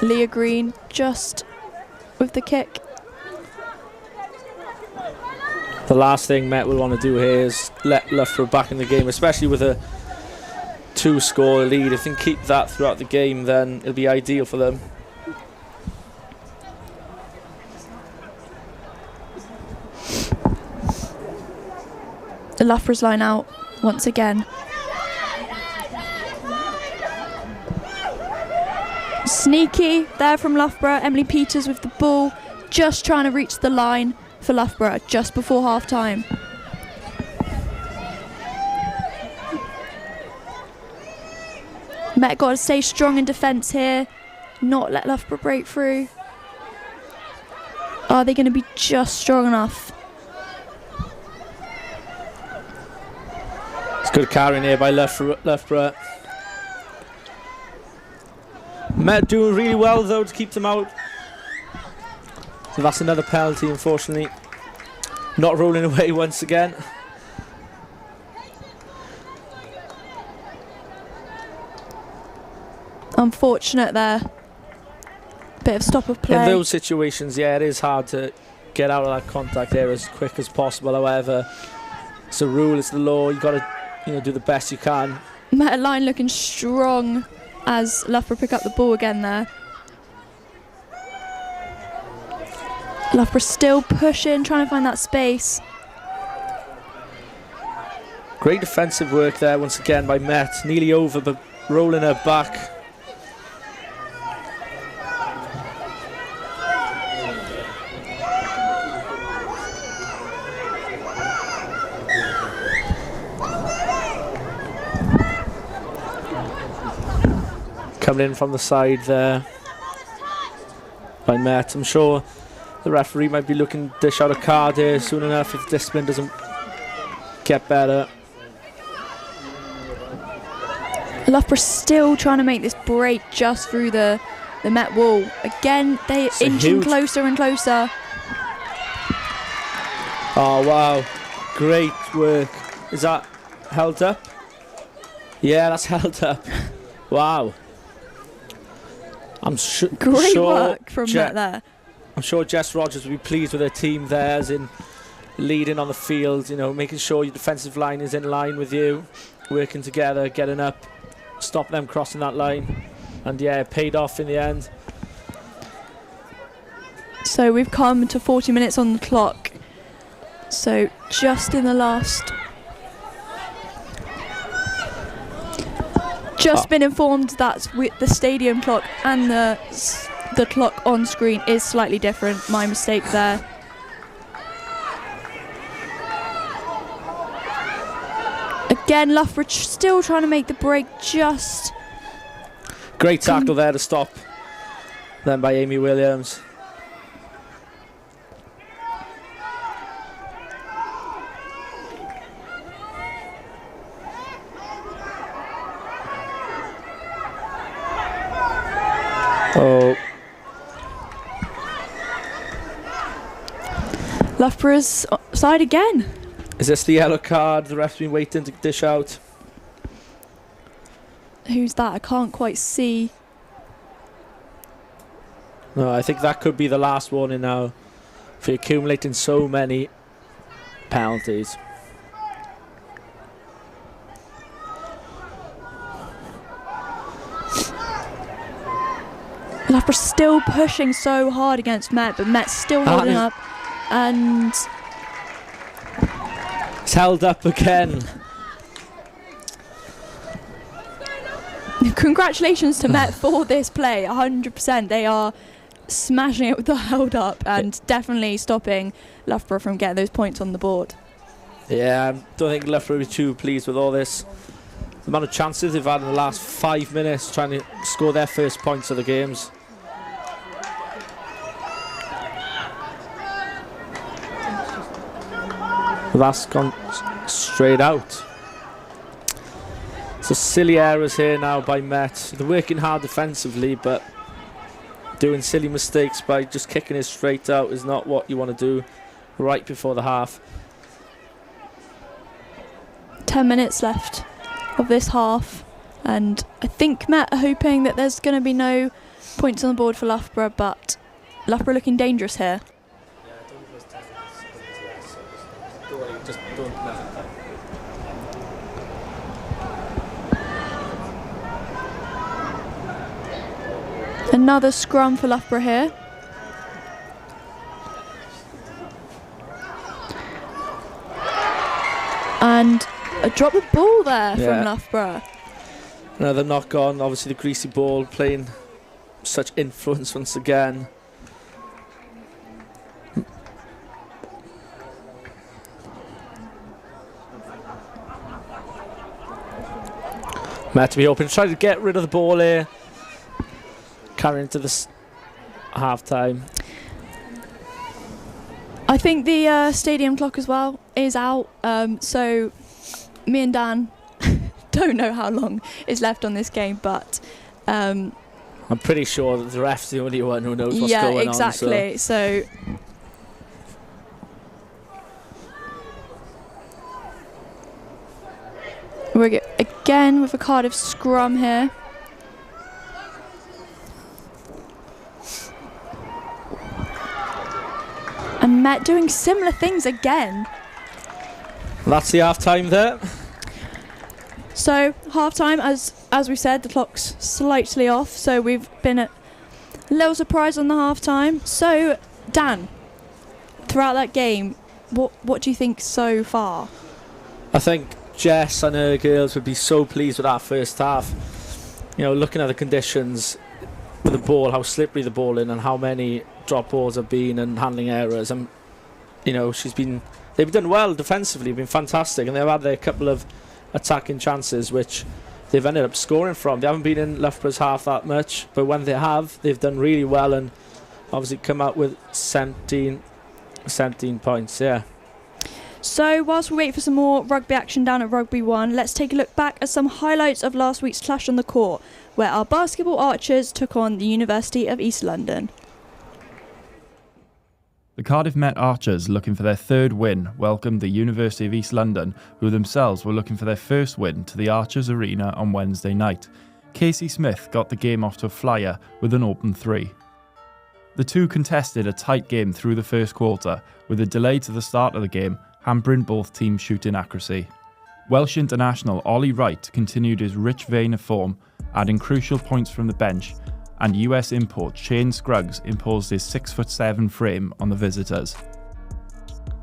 Leah Green just with the kick. The last thing Met will want to do here is let Loughborough back in the game, especially with a 2-score lead. If they can keep that throughout the game, then it'll be ideal for them. The Loughborough's line out once again. Sneaky there from Loughborough. Emily Peters with the ball, just trying to reach the line for Loughborough just before half-time. Met got to stay strong in defence here, not let Loughborough break through. Are they going to be just strong enough? It's Good carrying here by Loughborough. Met doing really well though to keep them out. So that's another penalty, unfortunately. Not rolling away once again. Unfortunate there. Bit of stop of play. In those situations, yeah, it is hard to get out of that contact there as quick as possible. However, it's a rule, it's the law. You've got to, do the best you can. Met line looking strong as Loughborough pick up the ball again there. Loughborough still pushing, trying to find that space. Great defensive work there once again by Met. Nearly over, but rolling her back. Coming in from the side there by Met. I'm sure the referee might be looking to dish out a card here soon enough if the discipline doesn't get better. Loughborough still trying to make this break just through the Met wall. Again, they're inching closer and closer. Oh wow, great work. Is that held up? Yeah, that's held up. Wow. Great work from Met there. I'm sure Jess Rogers will be pleased with her team there, as in leading on the field, making sure your defensive line is in line with you, working together, getting up, stop them crossing that line, and yeah, it paid off in the end. So we've come to 40 minutes on the clock. So just in the last... Just been informed that with the stadium clock and the clock on screen is slightly different. My mistake there. Again, Loughborough still trying to make the break just... Great tackle there to stop them by Amy Williams. Oh. Loughborough's side again. Is this the yellow card the ref's been waiting to dish out? Who's that? I can't quite see. No, I think that could be the last warning now for accumulating so many penalties. Loughborough still pushing so hard against Met, but Met's still holding up, and it's held up again. Congratulations to Met for this play, 100%. They are smashing it with the held up and definitely stopping Loughborough from getting those points on the board. Yeah, I don't think Loughborough will be too pleased with all this. The amount of chances they've had in the last 5 minutes trying to score their first points of the games. That's gone straight out. So silly errors here now by Met. They're working hard defensively, but doing silly mistakes by just kicking it straight out is not what you want to do right before the half. 10 minutes left of this half, and I think Met are hoping that there's going to be no points on the board for Loughborough, but Loughborough looking dangerous here. Another scrum for Loughborough here. And a drop of ball there from Loughborough. Another knock on, obviously the greasy ball playing such influence once again. Met to be open, trying to get rid of the ball here. Carrying into this half time. I think the stadium clock as well is out, so me and Dan don't know how long is left on this game, but I'm pretty sure that the ref's the only one who knows what's yeah, going exactly. on. So we're again with a Cardiff scrum here. And Met doing similar things again. That's the half time there. So half time, as we said, the clock's slightly off, so we've been a little surprise on the half time. So Dan, throughout that game, what do you think so far? I think Jess and her girls would be so pleased with that first half. You know, looking at the conditions with the ball, how slippery the ball is, and how many drop balls have been and handling errors. And you know, they've done well defensively, been fantastic, and they've had their couple of attacking chances which they've ended up scoring from. They haven't been in Loughborough's half that much, but when they have, they've done really well and obviously come out with 17 points. Yeah. So whilst we wait for some more rugby action down at Rugby 1, let's take a look back at some highlights of last week's clash on the court, where our basketball Archers took on the University of East London. The Cardiff Met Archers, looking for their third win, welcomed the University of East London, who themselves were looking for their first win, to the Archers Arena on Wednesday night. Casey Smith got the game off to a flyer with an open 3. The two contested a tight game through the first quarter, with a delay to the start of the game hampering both teams' shooting accuracy. Welsh international Ollie Wright continued his rich vein of form, adding crucial points from the bench, and US import Shane Scruggs imposed his 6'7" frame on the visitors.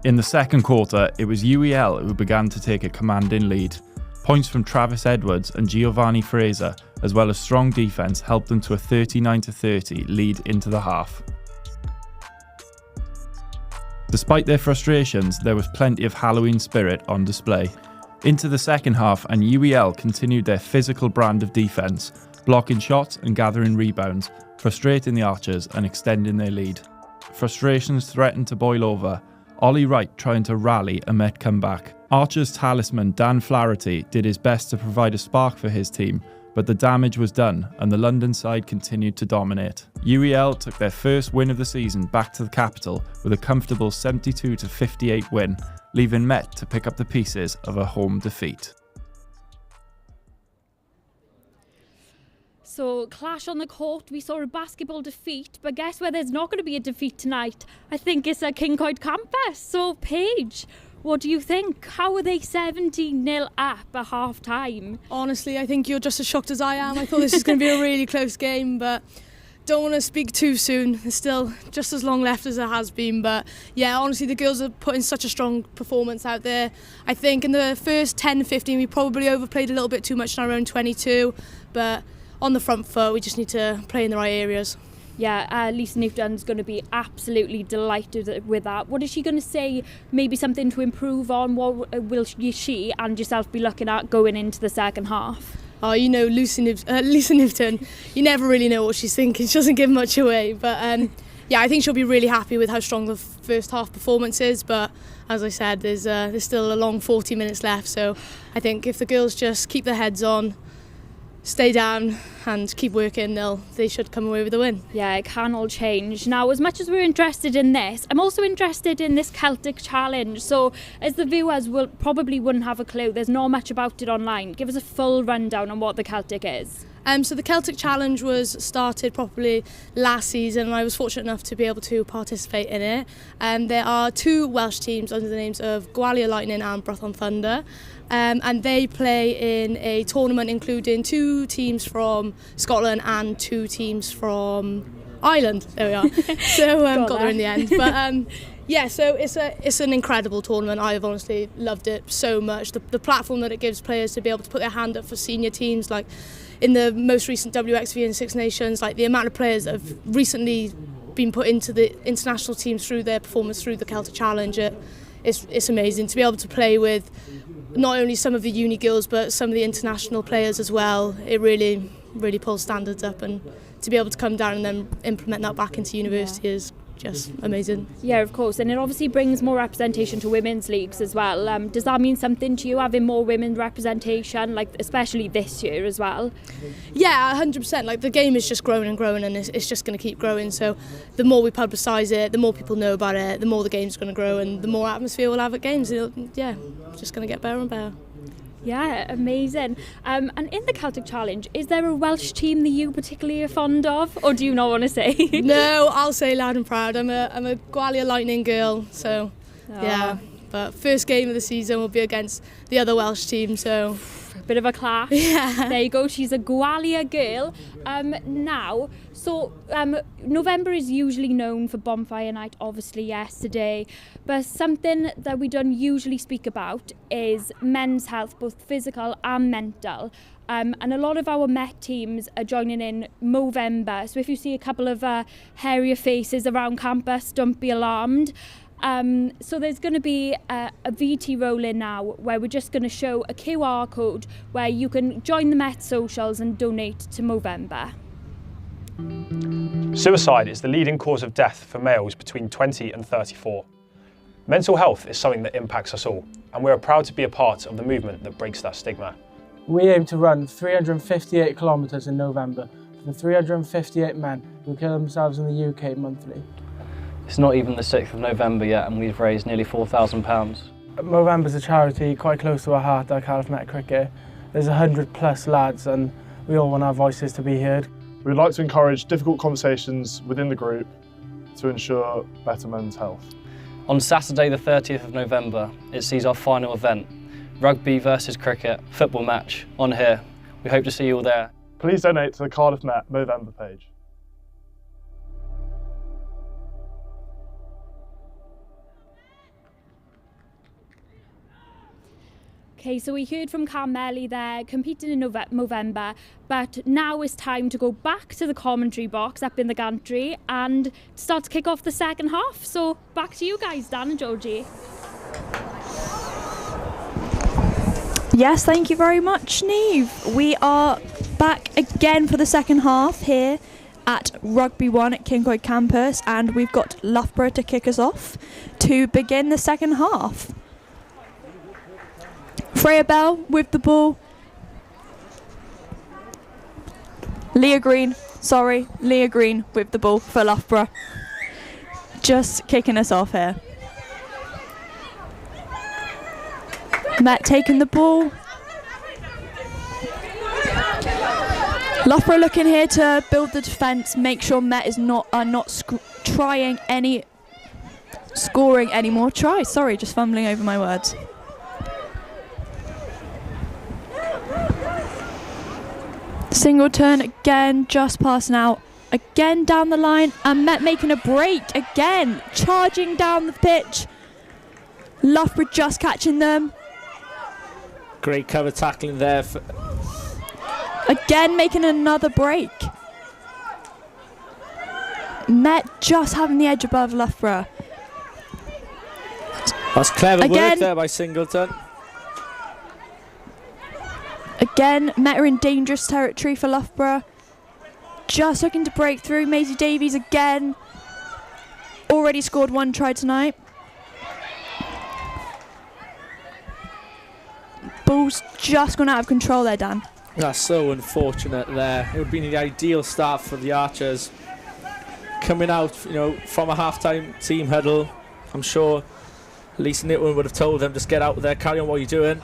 In the second quarter, it was UEL who began to take a commanding lead. Points from Travis Edwards and Giovanni Fraser, as well as strong defence, helped them to a 39-30 lead into the half. Despite their frustrations, there was plenty of Halloween spirit on display. Into the second half, and UEL continued their physical brand of defence, blocking shots and gathering rebounds, frustrating the Archers and extending their lead. Frustrations threatened to boil over, Ollie Wright trying to rally a Met comeback. Archers talisman Dan Flaherty did his best to provide a spark for his team, but the damage was done and the London side continued to dominate. UEL took their first win of the season back to the capital with a comfortable 72-58 win, leaving Met to pick up the pieces of a home defeat. So, clash on the court, we saw a basketball defeat, but guess where there's not going to be a defeat tonight? I think it's at Kincoid campus. So, Paige, what do you think? How are they 17-0 up at half time? Honestly, I think you're just as shocked as I am. I thought this was going to be a really close game, but don't want to speak too soon. There's still just as long left as there has been, but yeah, honestly, the girls are putting such a strong performance out there. I think in the first 10-15 we probably overplayed a little bit too much in our own 22, but on the front foot we just need to play in the right areas. Yeah, Lisa Newton's going to be absolutely delighted with that. What is she going to say? Maybe something to improve on? What will she and yourself be looking at going into the second half? Oh, you know, Lisa Newton, you never really know what she's thinking. She doesn't give much away. But yeah, I think she'll be really happy with how strong the first half performance is. But as I said, there's still a long 40 minutes left. So I think if the girls just keep their heads on, stay down and keep working, they should come away with a win. Yeah, it can all change. Now, as much as we're interested in this, I'm also interested in this Celtic Challenge. So, as the viewers wouldn't have a clue, there's not much about it online. Give us a full rundown on what the Celtic is. So the Celtic Challenge was started properly last season and I was fortunate enough to be able to participate in it. There are two Welsh teams under the names of Gwalia Lightning and Brython Thunder. And they play in a tournament including two teams from Scotland and two teams from Ireland. There we are. So got there in the end. But yeah, so it's an incredible tournament. I've honestly loved it so much. The platform that it gives players to be able to put their hand up for senior teams, like in the most recent WXV and Six Nations, like the amount of players that have recently been put into the international teams through their performance through the Celtic Challenge. It's amazing to be able to play with not only some of the uni girls but some of the international players as well. It really pulls standards up, and to be able to come down and then implement that back into university is just amazing. Yeah, of course, and it obviously brings more representation to women's leagues as well. Does that mean something to you, having more women representation, like especially this year as well? Yeah, 100%. Like the game is just growing and growing, and it's just going to keep growing. So the more we publicise it, the more people know about it, the more the game's going to grow, and the more atmosphere we'll have at games. Yeah, it's just going to get better and better. Yeah, amazing. And in the Celtic Challenge, is there a Welsh team that you particularly are fond of, or do you not want to say? No, I'll say loud and proud. I'm a Gwalia Lightning girl, so yeah. But first game of the season will be against the other Welsh team, so bit of a clash. Yeah. There you go. She's a Gwalia girl. Now, so November is usually known for Bonfire Night, obviously yesterday, but something that we don't usually speak about is men's health, both physical and mental. And a lot of our Met teams are joining in Movember. So if you see a couple of hairier faces around campus, don't be alarmed. So there's going to be a VT roll-in now where we're just going to show a QR code where you can join the Met socials and donate to Movember. Suicide is the leading cause of death for males between 20 and 34. Mental health is something that impacts us all, and we are proud to be a part of the movement that breaks that stigma. We aim to run 358 kilometres in November for the 358 men who kill themselves in the UK monthly. It's not even the 6th of November yet and we've raised nearly £4,000. Movember's a charity quite close to our heart at Cardiff Met Cricket. There's 100+ lads and we all want our voices to be heard. We'd like to encourage difficult conversations within the group to ensure better men's health. On Saturday the 30th of November, it sees our final event, Rugby versus Cricket football match on here. We hope to see you all there. Please donate to the Cardiff Met Movember page. Okay, so we heard from Carmelli there, competing in November, but now it's time to go back to the commentary box up in the gantry and start to kick off the second half. So back to you guys, Dan and Georgie. Yes, thank you very much, Niamh. We are back again for the second half here at Rugby 1 at Kincoid campus, and we've got Loughborough to kick us off to begin the second half. Freya Bell with the ball. Leah Green with the ball for Loughborough. Just kicking us off here. Met taking the ball. Loughborough looking here to build the defence, make sure Met is not trying any scoring any more tries. Sorry, just fumbling over my words. Single turn again, just passing out again down the line, and Met making a break again, charging down the pitch. Loughborough just catching them. Great cover tackling there. Again making another break. Met just having the edge above Loughborough. That's clever work there by Singleton. Again, Met are in dangerous territory for Loughborough. Just looking to break through. Maisie Davies again. Already scored one try tonight. Ball's just gone out of control there, Dan. That's so unfortunate there. It would have been the ideal start for the Archers. Coming out, from a half-time team huddle, I'm sure Lisa Nitwin would have told them, just get out there, carry on what you're doing,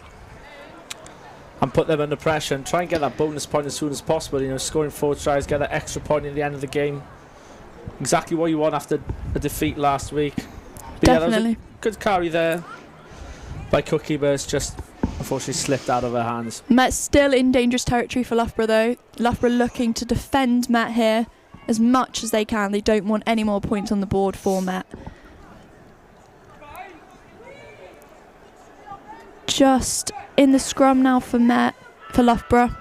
and put them under pressure and try and get that bonus point as soon as possible. Scoring 4 tries, get that extra point at the end of the game. Exactly what you want after a defeat last week. But definitely. Yeah, that was a good carry there by Cookie, but it's just unfortunately slipped out of her hands. Met still in dangerous territory for Loughborough though. Loughborough looking to defend Met here as much as they can. They don't want any more points on the board for Met. Just in the scrum now for Loughborough.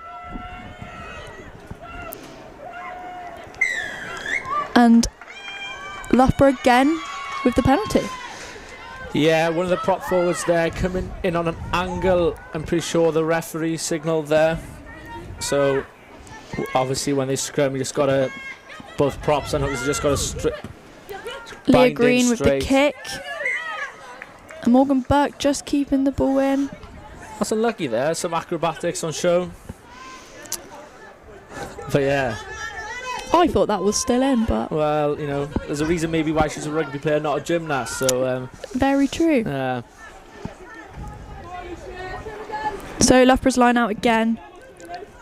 And Loughborough again with the penalty. Yeah, one of the prop forwards there coming in on an angle. I'm pretty sure the referee signalled there. So obviously when they scrum, you just got to, both props and hookers just got to Leah Green with the kick. And Morgan Burke just keeping the ball in. That's unlucky there. Some acrobatics on show. But yeah. I thought that was still in, but... Well, you know, there's a reason maybe why she's a rugby player, not a gymnast. So. Very true. So Loughborough's line out again.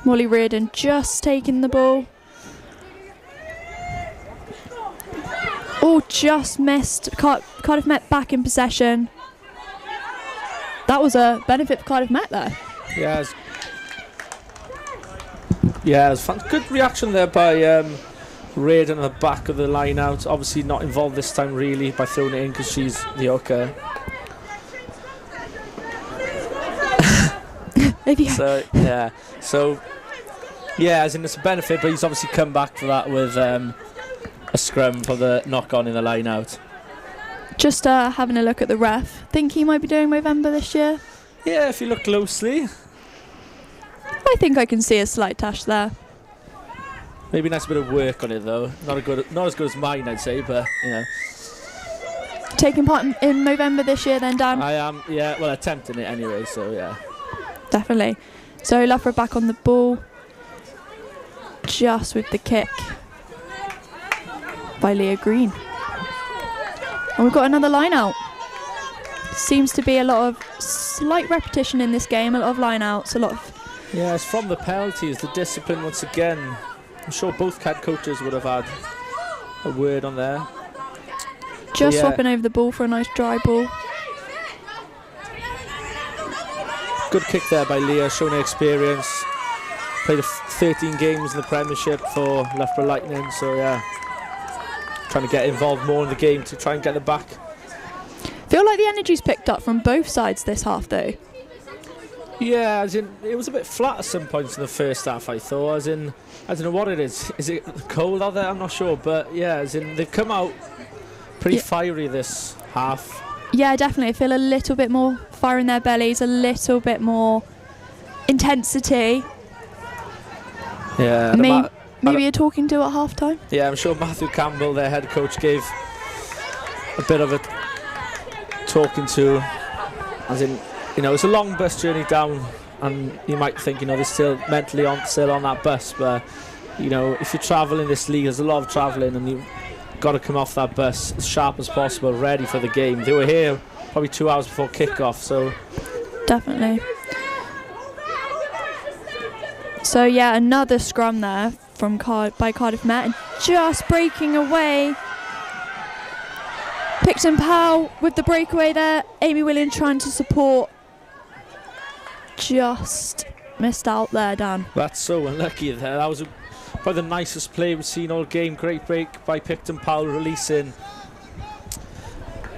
Molly Reardon just taking the ball. Oh, just missed. Cardiff Met back in possession. That was a benefit for Cardiff Met there. Yeah, it was good reaction there by Reardon at the back of the line out. Obviously not involved this time really by throwing it in because she's the hooker. As in it's a benefit, but he's obviously come back for that with a scrum for the knock on in the line out. Just having a look at the ref. Think he might be doing Movember this year? Yeah, if you look closely. I think I can see a slight touch there. Maybe a nice bit of work on it though. Not as good as mine, I'd say, but you know. Taking part in Movember this year then, Dan? I am, yeah, well, attempting it anyway, so yeah. Definitely. So Loughborough back on the ball. Just with the kick by Leah Green. And we've got another line out. Seems to be a lot of slight repetition in this game, a lot of line outs, a lot of... Yeah, it's from the penalties, the discipline once again. I'm sure both CAD coaches would have had a word on there. Just swapping over the ball for a nice dry ball. Good kick there by Leah, showing her experience. Played 13 games in the Premiership for Loughborough Lightning, so yeah. Trying to get involved more in the game to try and get it back. Feel like the energy's picked up from both sides this half though. Yeah, as in it was a bit flat at some points in the first half, I thought. As in, I don't know what it is. Is it cold out there? I'm not sure, but yeah, as in they've come out pretty fiery this half. Yeah, definitely. I feel a little bit more fire in their bellies, a little bit more intensity. Yeah. Maybe you're talking to at half time? Yeah, I'm sure Matthew Campbell, their head coach, gave a bit of a talking to, as in, you know, it's a long bus journey down, and you might think, you know, they're still mentally still on that bus, but, you know, if you're travelling this league, there's a lot of travelling, and you've got to come off that bus as sharp as possible, ready for the game. They were here probably 2 hours before kick-off, so... Definitely. So, yeah, another scrum there by Cardiff Met, and just breaking away. Picton Powell with the breakaway there. Amy Williams trying to support. Just missed out there, Dan. That's so unlucky there. That was probably the nicest play we've seen all game. Great break by Picton Powell, releasing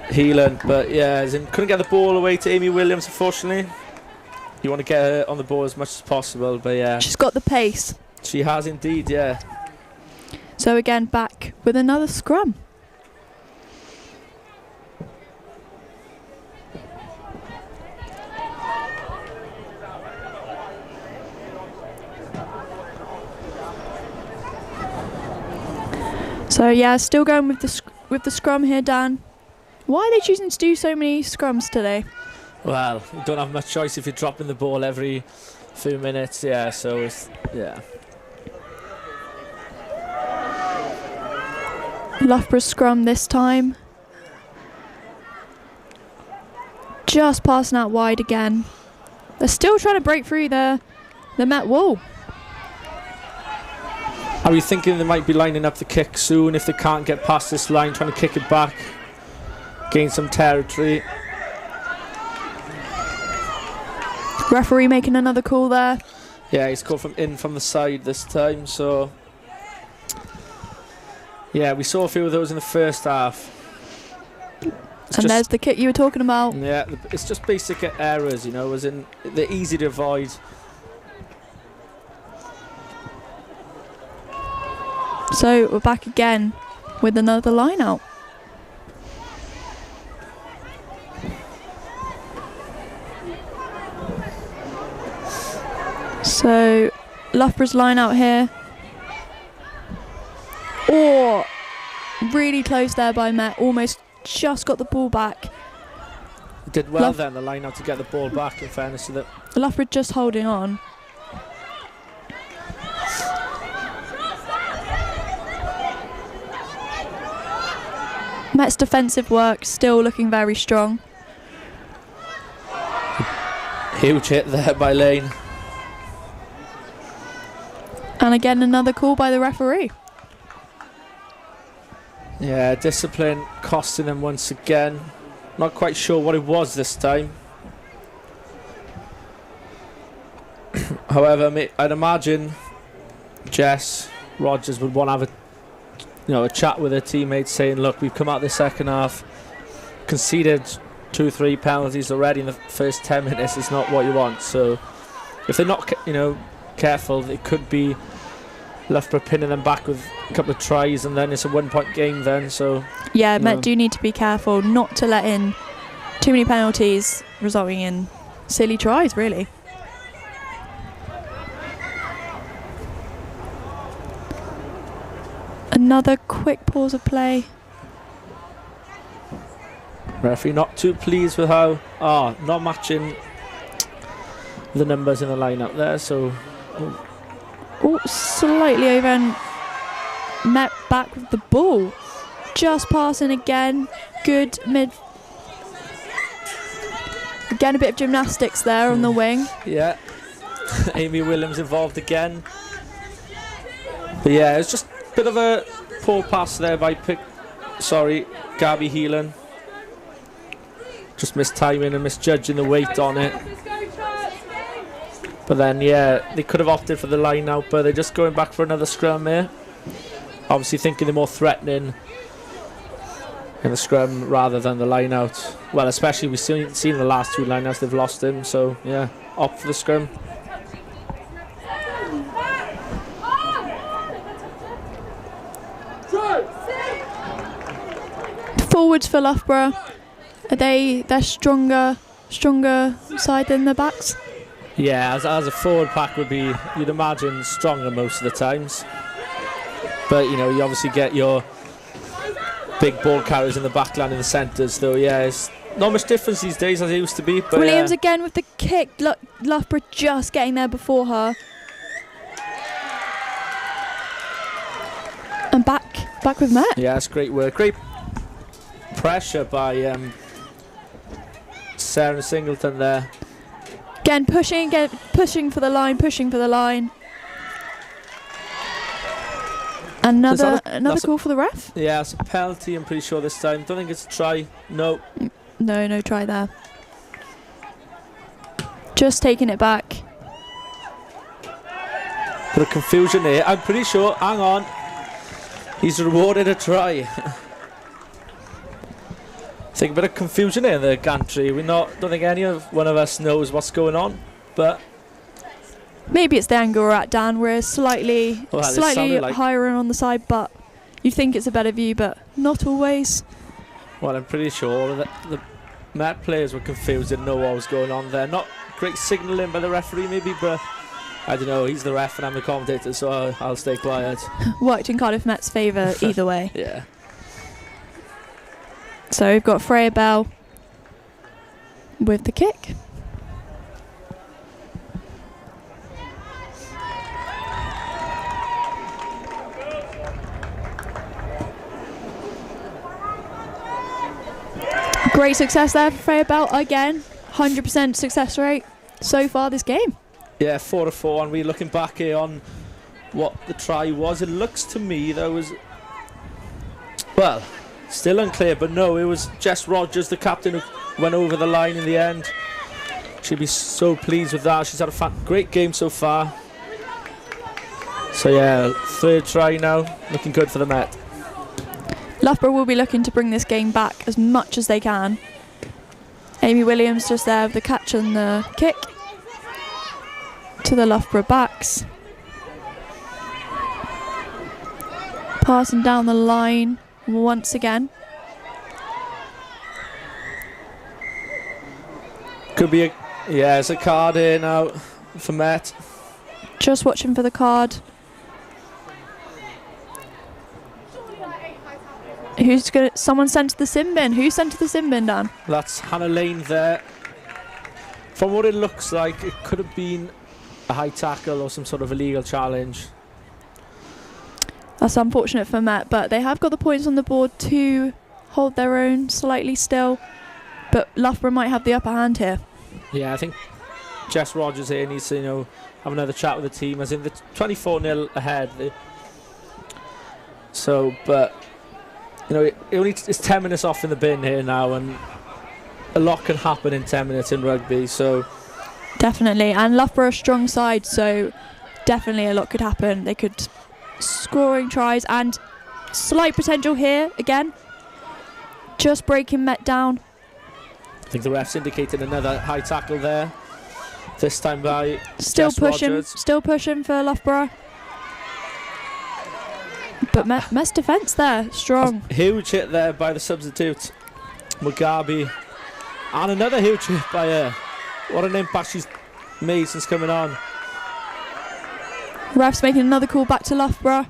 Heelan. But yeah, couldn't get the ball away to Amy Williams, unfortunately. You want to get her on the ball as much as possible, but yeah. She's got the pace. She has indeed, yeah. So again, back with another scrum. So yeah, still going with the scrum here, Dan. Why are they choosing to do so many scrums today? Well, you don't have much choice if you're dropping the ball every few minutes, yeah, so it's, yeah. Loughborough scrum this time. Just passing out wide again. They're still trying to break through the Met wall. Are you thinking they might be lining up the kick soon if they can't get past this line, trying to kick it back, gain some territory? Referee making another call there. Yeah, he's called from the side this time, so... Yeah, we saw a few of those in the first half. And there's the kick you were talking about. Yeah, it's just basic errors, you know, as in they're easy to avoid. So we're back again with another line out. So Loughborough's line out here. Oh, really close there by Met, almost just got the ball back. Did well then, the line out to get the ball back, in fairness to them. Loughborough just holding on. Met's defensive work still looking very strong. Huge hit there by Lane. And again, another call by the referee. Yeah, discipline costing them once again. Not quite sure what it was this time. However, I'd imagine Jess Rogers would want to have a chat with her teammates, saying, "Look, we've come out the second half, conceded 2-3 penalties already in the first 10 minutes. It's not what you want." So, if they're not, careful, it could be Loughborough pinning them back with a couple of tries, and then it's a 1-point game. Then, so yeah, Met do need to be careful not to let in too many penalties, resulting in silly tries, really. Another quick pause of play. Referee not too pleased with how not matching the numbers in the lineup there. So slightly over and Met back with the ball, just passing again. Good mid. Again, a bit of gymnastics there on the wing. Yeah, Amy Williams involved again. But yeah, it's just a bit of a poor pass there by Gabby Heelan. Just mistiming and misjudging the weight on it. But then, yeah, they could have opted for the line out, but they're just going back for another scrum here. Obviously thinking they're more threatening in the scrum rather than the line out. Well, especially we've seen the last 2 line outs, they've lost him. So, yeah, opt for the scrum. Forwards for Loughborough. Are they're stronger side than the backs? Yeah, as a forward pack would be, you'd imagine, stronger most of the times. But, you obviously get your big ball carriers in the back line in the centres, though, yeah, it's not much difference these days as it used to be. But Williams again with the kick. Loughborough just getting there before her. And back with Matt. Yeah, it's great work. Great pressure by Sarah Singleton there. Again, pushing for the line. Another call for the ref? Yeah, it's a penalty, I'm pretty sure this time. Don't think it's a try. No. No try there. Just taking it back. Bit of confusion there. I'm pretty sure, hang on, he's rewarded a try. I think a bit of confusion in the gantry. Don't think one of us knows what's going on, but maybe it's the angle we're at, Dan. We're slightly higher on the side, but you think it's a better view, but not always. Well, I'm pretty sure that the Met players were confused, didn't know what was going on there. Not great signalling by the referee, maybe, but I don't know. He's the ref and I'm the commentator, so I'll stay quiet. Worked in Cardiff Met's favour either way. Yeah. So we've got Freya Bell with the kick. Great success there for Freya Bell again. 100% success rate so far this game. Yeah, 4-4, and we're looking back here on what the try was. It looks to me that was, well, still unclear, but no, it was Jess Rogers, the captain, who went over the line in the end. She'd be so pleased with that. She's had a great game so far. So yeah, 3rd try now, looking good for the Met. Loughborough will be looking to bring this game back as much as they can. Amy Williams just there with the catch and the kick to the Loughborough backs. Passing down the line once again. Could be it's a card here now for Met. Just watching for the card. Someone sent to the sin bin. Who sent to the sin bin, Dan? That's Hannah Lane there. From what it looks like, it could have been a high tackle or some sort of illegal challenge. That's unfortunate for Met, but they have got the points on the board to hold their own slightly still. But Loughborough might have the upper hand here. Yeah, I think Jess Rogers here needs to, have another chat with the team, as in the 24-0 ahead. But it's 10 minutes off in the bin here now, and a lot can happen in 10 minutes in rugby. So definitely, and Loughborough a strong side, so definitely a lot could happen. They could scoring tries and slight potential here again. Just breaking Met down. I think the refs indicated another high tackle there. This time by still Jess pushing, Rogers. still pushing for Loughborough. But Met's defence there, strong. A huge hit there by the substitute, Mugabe. And another huge hit by her. What an impact she's made since coming on. Refs making another call back to Loughborough.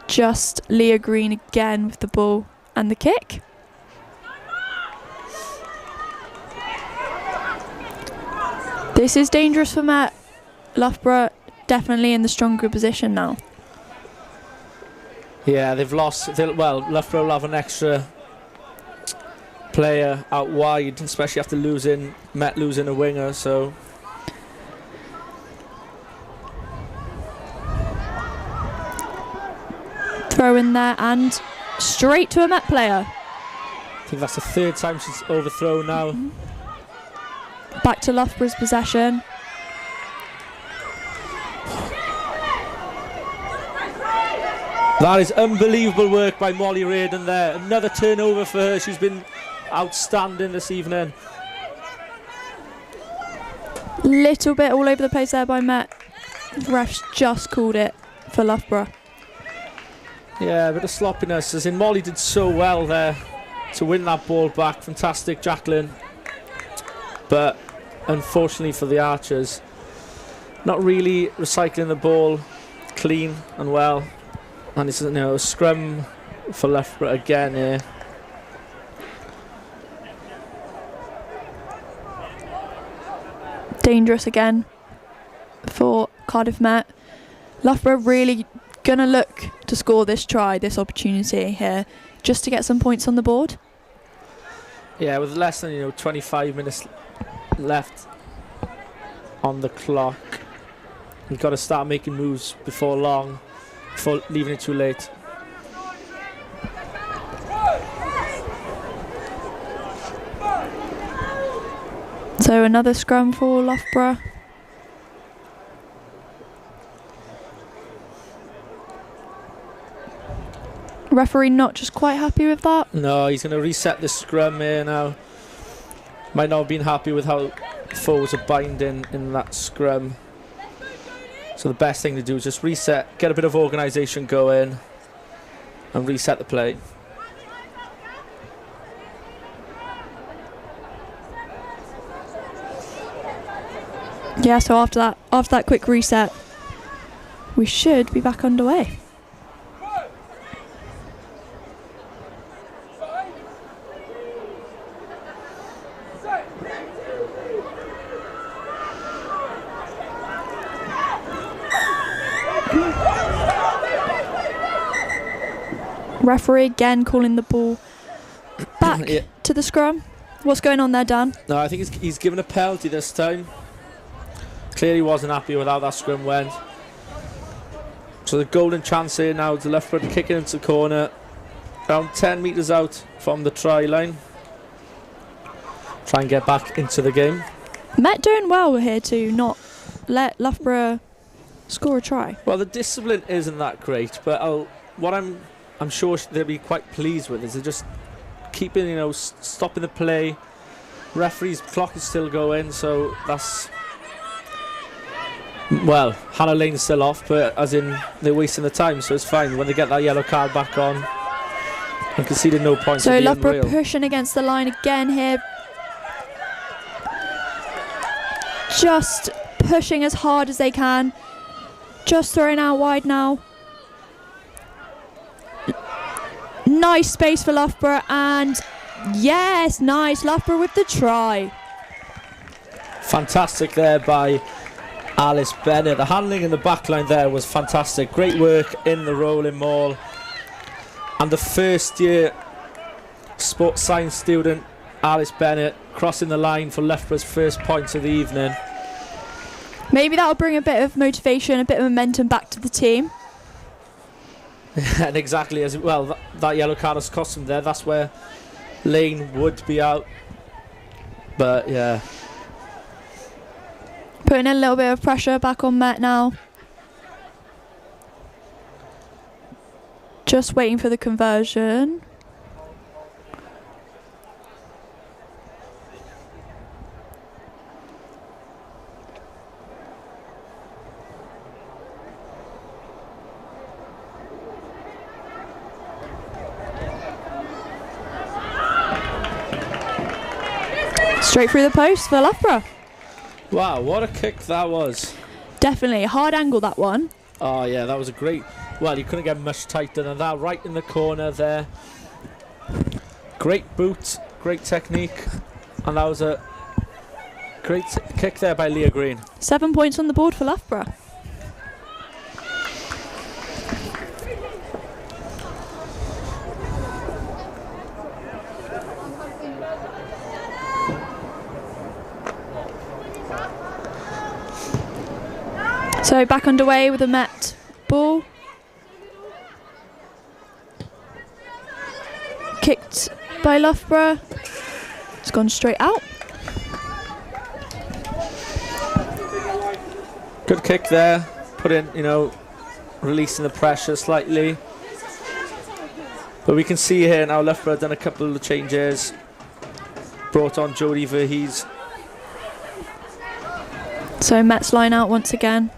Just Leah Green again with the ball and the kick. This is dangerous for Met. Loughborough definitely in the stronger position now. Yeah, they've lost. Loughborough will have an extra player out wide, especially after Met losing a winger. So throw in there and straight to a Met player. I think that's the third time she's overthrown now. Back to Loughborough's possession. That is unbelievable work by Molly Reardon there. Another turnover for her. She's been outstanding this evening. Little bit all over the place there by Met. Refs just called it for Loughborough. Yeah, a bit of sloppiness, as in Molly did so well there to win that ball back. Fantastic, Jacqueline. But unfortunately for the Archers, not really recycling the ball clean and well. And it's a scrum for Loughborough again here. Dangerous again for Cardiff Met. Loughborough really going to look to score this opportunity here, just to get some points on the board. Yeah, with less than 25 minutes left on the clock, you've got to start making moves before long, before leaving it too late. So another scrum for Loughborough. Referee not just quite happy with that. No, he's going to reset the scrum here now. Might not have been happy with how forwards are binding in that scrum. So the best thing to do is just reset, get a bit of organisation going, and reset the play. Yeah, so after that quick reset, we should be back underway. Referee again calling the ball back to the scrum. What's going on there, Dan? No, I think he's given a penalty this time. Clearly wasn't happy with how that scrum went. So the golden chance here now to Loughborough to kick it into the corner. Around 10 metres out from the try line. Try and get back into the game. Met doing well here to not let Loughborough score a try. Well, the discipline isn't that great, but what I'm sure they'll be quite pleased with is they're just keeping, stopping the play. Referee's clock is still going, so that's... Well, Hannah Lane's still off, but as in they're wasting the time, so it's fine when they get that yellow card back on and conceded no points. So Loughborough pushing against the line again here. Just pushing as hard as they can. Just throwing out wide now. Nice space for Loughborough, and yes, nice. Loughborough with the try. Fantastic there by Alice Bennett. The handling in the back line there was fantastic. Great work in the rolling maul. And the first year sports science student, Alice Bennett, crossing the line for Loughborough's first points of the evening. Maybe that'll bring a bit of motivation, a bit of momentum back to the team. And exactly as well, that yellow card has cost him there. That's where Lane would be out. But yeah. Putting a little bit of pressure back on Met now. Just waiting for the conversion. Straight through the post for Loughborough. Wow, what a kick that was. Definitely a hard angle, that one. Oh yeah, that was a great, well, you couldn't get much tighter than that. Right in the corner there. Great boot, great technique, and that was a great kick there by Leah Green. 7 points on the board for Loughborough. So back underway with the Met ball. Kicked by Loughborough. It's gone straight out. Good kick there. Put in, releasing the pressure slightly. But we can see here now Loughborough done a couple of changes. Brought on Jodie Verhees. So Met's line out once again.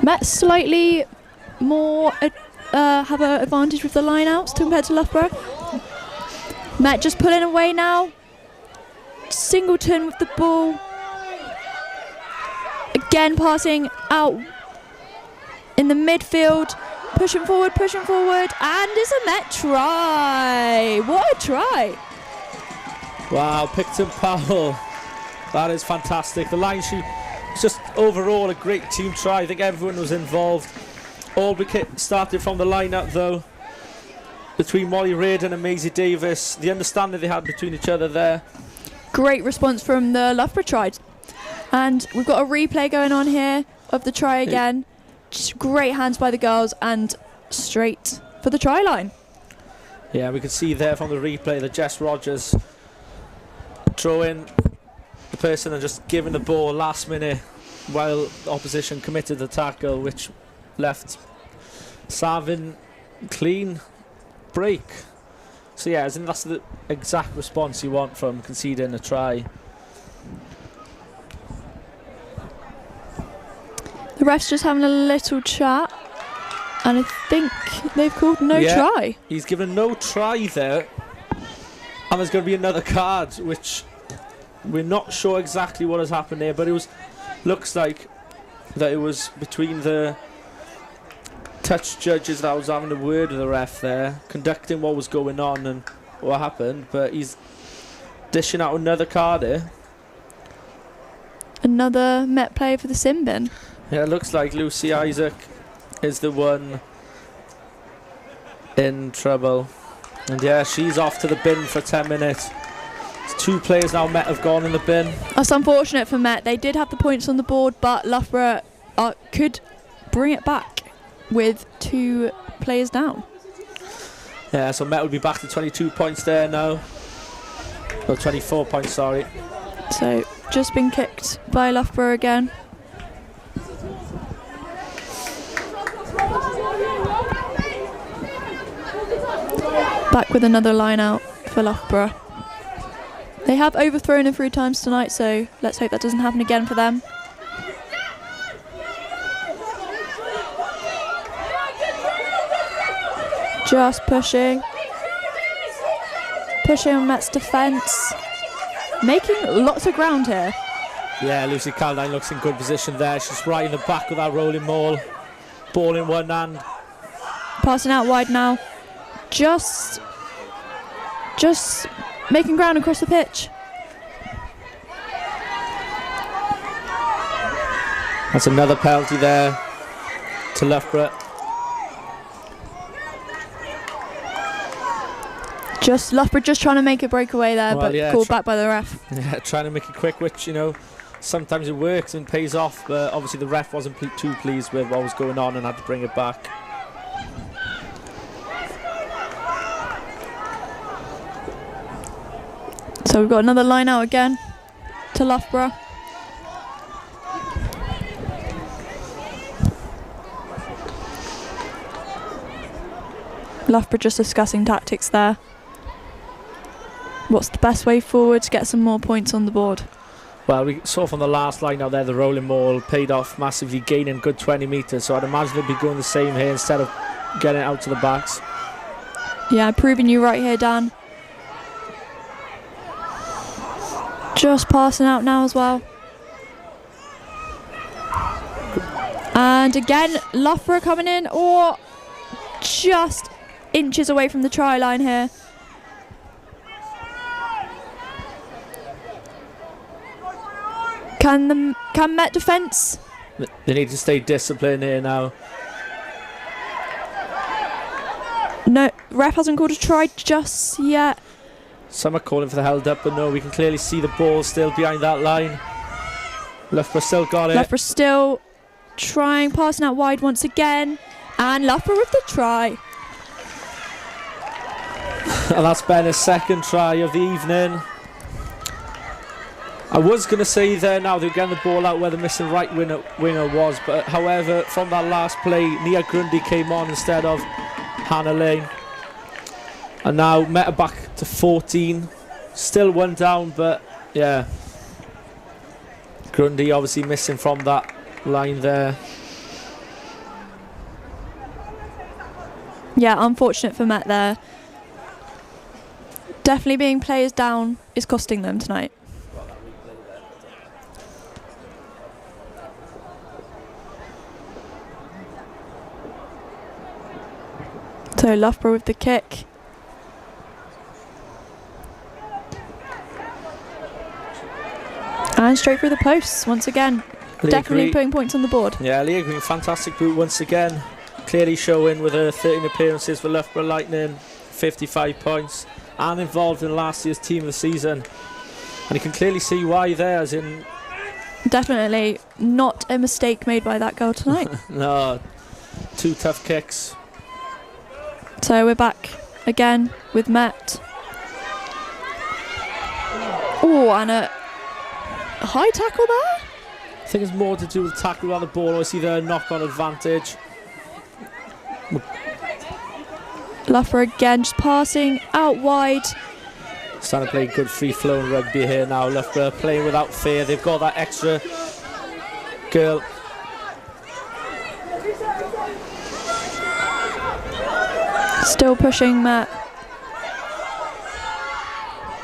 Met slightly more have an advantage with the line outs compared to Loughborough. Met just pulling away now. Singleton with the ball. Again passing out in the midfield. Pushing forward, and it's a Met try. What a try. Wow, Picton Powell. That is fantastic. The line shoot. It's just overall a great team try. I think everyone was involved. All started from the line-up though. Between Molly Reardon and Maisie Davis. The understanding they had between each other there. Great response from the Loughborough try. And we've got a replay going on here of the try again. Just great hands by the girls and straight for the try line. Yeah, we can see there from the replay that Jess Rogers throwing the person and just giving the ball last minute while the opposition committed the tackle, which left Savin clean break. So yeah, I think that's the exact response you want from conceding a try. The ref's just having a little chat, and I think they've called no try. He's given no try there, and there's going to be another card, which we're not sure exactly what has happened there, but looks like that it was between the touch judges that was having a word with the ref there, conducting what was going on and what happened, but he's dishing out another card here. Another Met player for the sin bin. Yeah, it looks like Lucy Isaac is the one in trouble. And yeah, she's off to the bin for 10 minutes. It's 2 players now Met have gone in the bin. That's unfortunate for Met. They did have the points on the board, but Loughborough could bring it back with 2 players down. Yeah, so Met will be back to 22 points there now. Or 24 points, sorry. So, just been kicked by Loughborough again. Back with another line out for Loughborough. They have overthrown a few times tonight, so let's hope that doesn't happen again for them. Just pushing on Met's defence, making lots of ground here. Yeah, Lucy Caldine looks in good position there. She's right in the back with that rolling maul. Ball in one hand. Passing out wide now. Just making ground across the pitch. That's another penalty there to Loughborough. Loughborough just trying to make a breakaway there, Well, but yeah, called back by the ref. Yeah, trying to make it quick, which, sometimes it works and pays off, but obviously the ref wasn't too pleased with what was going on and had to bring it back. So we've got another line out again to Loughborough. Loughborough just discussing tactics there. What's the best way forward to get some more points on the board? Well, we saw from the last line out there, the rolling maul paid off massively, gaining good 20 metres, so I'd imagine they'd be going the same here instead of getting it out to the backs. Yeah, proving you right here, Dan. Just passing out now as well. And again, Loughborough coming in, or just inches away from the try line here. Can Met defence? They need to stay disciplined here now. No, ref hasn't called a try just yet. Some are calling for the held up, but no, we can clearly see the ball still behind that line. Loughborough still got it. Loughborough still trying, passing out wide once again. And Loughborough with the try. And that's Ben's second try of the evening. I was going to say there now they're getting the ball out where the missing right winger was, but however, from that last play, Nia Grundy came on instead of Hannah Lane. And now Met are back to 14. Still one down, but yeah. Grundy obviously missing from that line there. Yeah, unfortunate for Met there. Definitely being players down is costing them tonight. So Loughborough with the kick. And straight through the posts once again. Definitely putting points on the board. Yeah, Leah Green, fantastic boot once again. Clearly showing with her 13 appearances for Loughborough Lightning, 55 points, and involved in last year's team of the season. And you can clearly see why there, as in... Definitely not a mistake made by that girl tonight. No, 2 tough kicks. So we're back again with Met. Oh, and a high tackle there? I think it's more to do with tackle on the ball, or see their knock-on advantage. Loughborough again, just passing out wide. Starting to play good free-flowing rugby here now. Loughborough playing without fear. They've got that extra girl. Still pushing Met.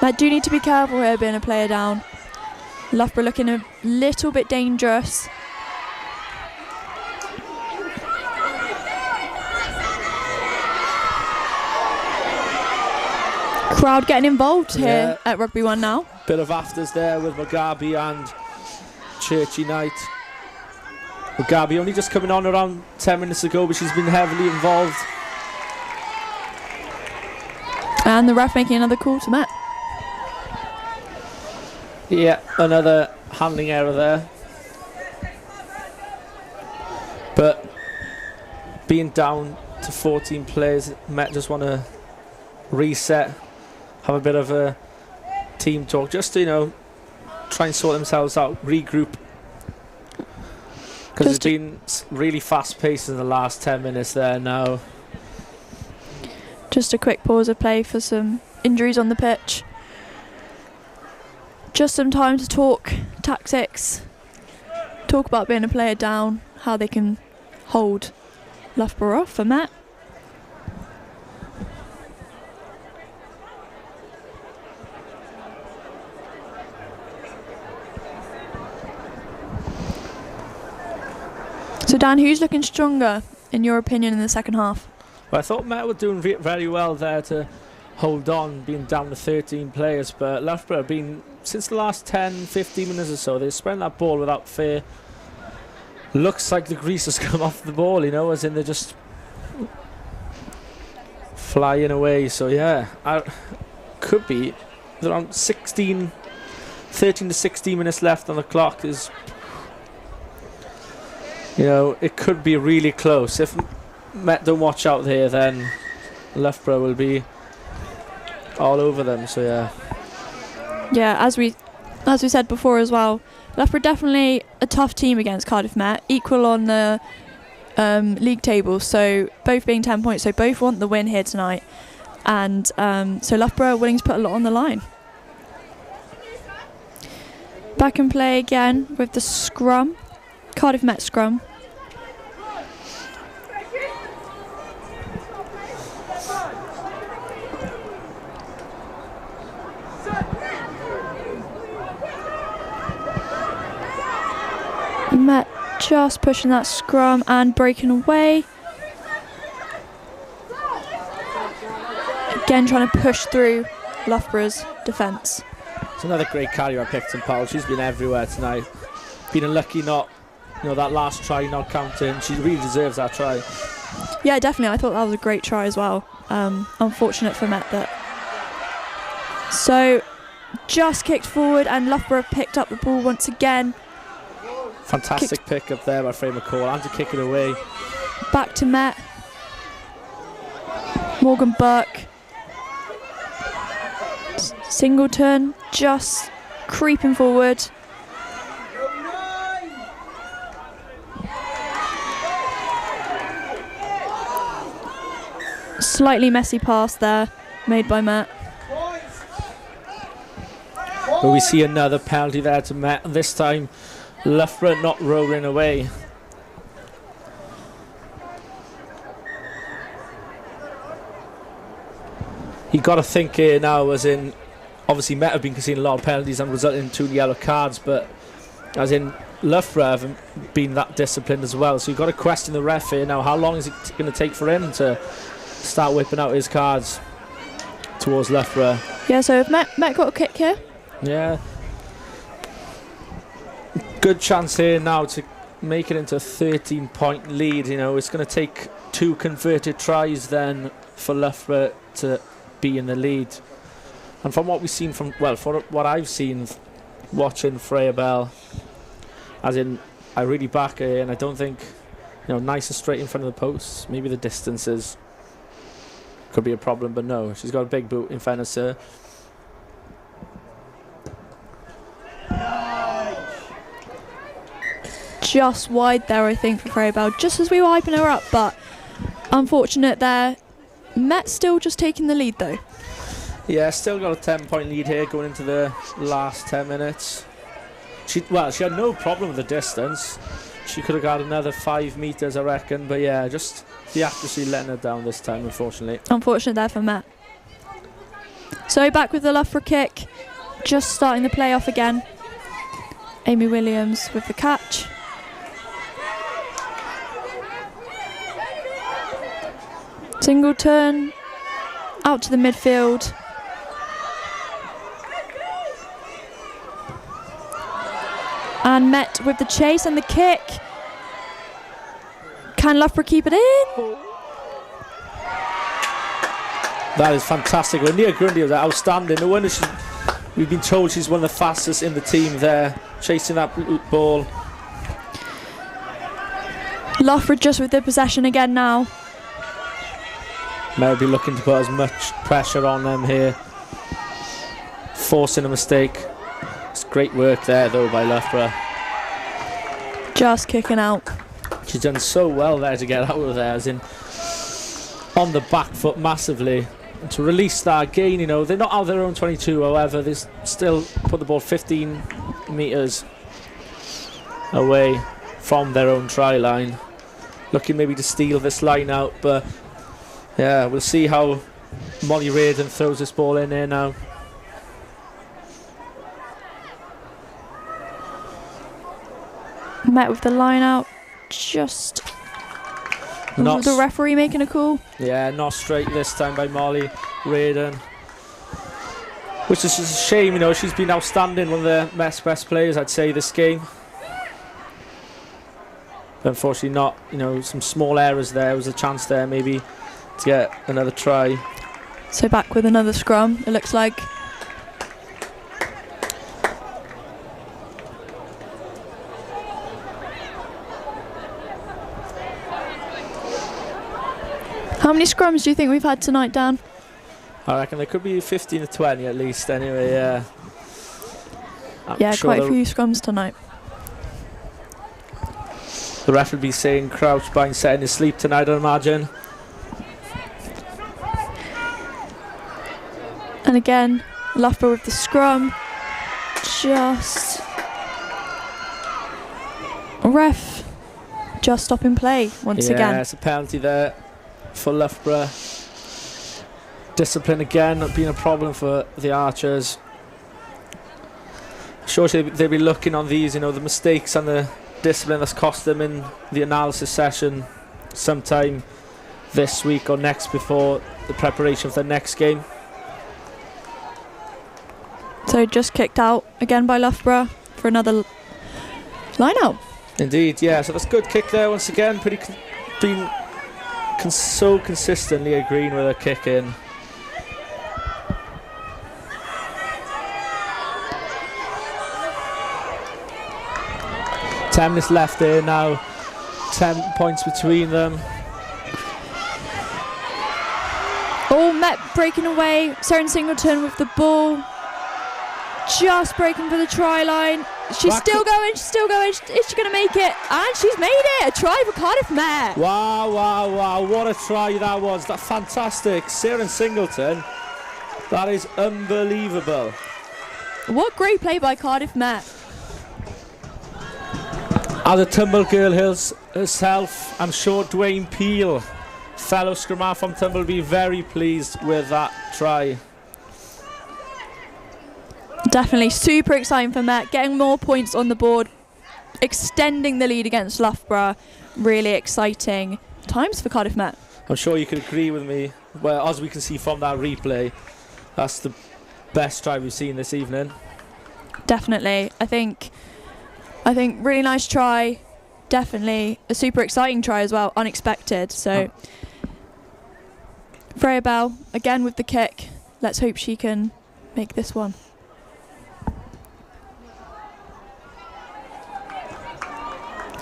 Met do need to be careful here being a player down. Loughborough looking a little bit dangerous. Crowd getting involved here at Rugby 1 now. Bit of afters there with Mugabe and Churchy Knight. Mugabe only just coming on around 10 minutes ago, but she's been heavily involved. And the ref making another call to Met. Yeah, another handling error there. But being down to 14 players, Met just want to reset, have a bit of a team talk, just to, try and sort themselves out, regroup. Because it's been really fast-paced in the last 10 minutes there now. Just a quick pause of play for some injuries on the pitch. Just some time to talk tactics, talk about being a player down, how they can hold Loughborough off for Met. So Dan, who's looking stronger in your opinion in the second half? But I thought Met were doing very well there to hold on, being down to 13 players, but Loughborough have been, since the last 10-15 minutes or so, they've spread that ball without fear. Looks like the grease has come off the ball, you know, as in they're just flying away. So yeah, could be around 13 to 16 minutes left on the clock. Is, you know, it could be really close. If Met don't watch out here, then Loughborough will be all over them. So yeah. Yeah, as we said before as well, Loughborough definitely a tough team against Cardiff Met, equal on the league table, so both being 10 points, so both want the win here tonight, and so Loughborough are willing to put a lot on the line. Back in play again with the scrum, Cardiff Met scrum. Met just pushing that scrum and breaking away. Again trying to push through Loughborough's defence. It's another great carrier I picked in Powell. She's been everywhere tonight. Been unlucky not, that last try not counting. She really deserves that try. Yeah, definitely. I thought that was a great try as well. Unfortunate for Met that. So just kicked forward and Loughborough picked up the ball once again. Fantastic pick up there by Freya McCall, and to kick it away. Back to Met. Morgan Burke. Singleton just creeping forward. Slightly messy pass there made by Met. But we see another penalty there to Met, and this time Loughborough not rolling away. You got to think here now, as in, obviously Met have been conceding a lot of penalties and resulting in 2 yellow cards, but as in Loughborough haven't been that disciplined as well. So you've got to question the ref here now. How long is it going to take for him to start whipping out his cards towards Loughborough? Yeah, so Met got a kick here. Yeah. Good chance here now to make it into a 13-point lead. You know, it's going to take 2 converted tries then for Loughborough to be in the lead. And from what we've seen from, well, for what I've seen watching Freya Bell, as in, I really back her, and I don't think, nice and straight in front of the posts. Maybe the distances could be a problem, but no, she's got a big boot in fairness to her. Just wide there, I think, for Freya Bell, just as we were hyping her up, but unfortunate there. Met still just taking the lead though. Yeah, still got a 10-point lead here going into the last 10 minutes. She had no problem with the distance. She could have got another 5 metres, I reckon, but yeah, just the accuracy letting her down this time, unfortunately. Unfortunate there for Met. So back with the Loughborough kick, just starting the play off again. Amy Williams with the catch. Singleton out to the midfield. And Met with the chase and the kick. Can Loughborough keep it in? That is fantastic. Well, Nia Grundy was outstanding. No wonder we've been told she's one of the fastest in the team there, chasing that ball. Loughborough just with the possession again now. May be looking to put as much pressure on them here, forcing a mistake. It's great work there though by Loughborough. Just kicking out. She's done so well there to get out of there, as in on the back foot massively. And to release that again, they're not out of their own 22, however, they still put the ball 15 metres away from their own try line. Looking maybe to steal this line out, but yeah, we'll see how Molly Reardon throws this ball in here now. Met with the line out, just The referee making a call. Yeah, not straight this time by Molly Raiden. Which is just a shame, you know, she's been outstanding, one of the Met's best players, I'd say, this game. But unfortunately not, you know, some small errors there. Was a chance there maybe to get another try. So back with another scrum, it looks like. How many scrums do you think we've had tonight, Dan? I reckon there could be 15 or 20 at least anyway, yeah. Yeah, sure quite a few scrums tonight. The ref would be saying crouch bind setting his sleep tonight, I'd imagine. And again, Loughborough with the scrum. Ref just stopping play once again. Yeah, it's a penalty there for Loughborough. Discipline again not being a problem for the Archers. Sure, they'll be looking on these, you know, the mistakes and the discipline that's cost them in the analysis session sometime this week or next before the preparation for the next game. So just kicked out again by Loughborough for another line out. Indeed, yeah, so that's a good kick there once again. So consistently agreeing with a kick in. Ten minutes left there now. 10 points between them. Oh, Met breaking away. Saren Singleton with the ball. Just breaking for the try line. She's still going. Is she going to make it? And she's made it. A try for Cardiff Met. Wow. What a try that was. That fantastic. Saren Singleton. That is unbelievable. What great play by Cardiff Met. As a Tumble girl herself, I'm sure Dwayne Peel, fellow scrum half from Tumble, will be very pleased with that try. Definitely super exciting for Met, getting more points on the board, extending the lead against Loughborough. Really exciting times for Cardiff Met. I'm sure you could agree with me. Well, as we can see from that replay, that's the best try we've seen this evening. Definitely. I think really nice try. Definitely a super exciting try as well, unexpected. So Freya Bell again with the kick. Let's hope she can make this one.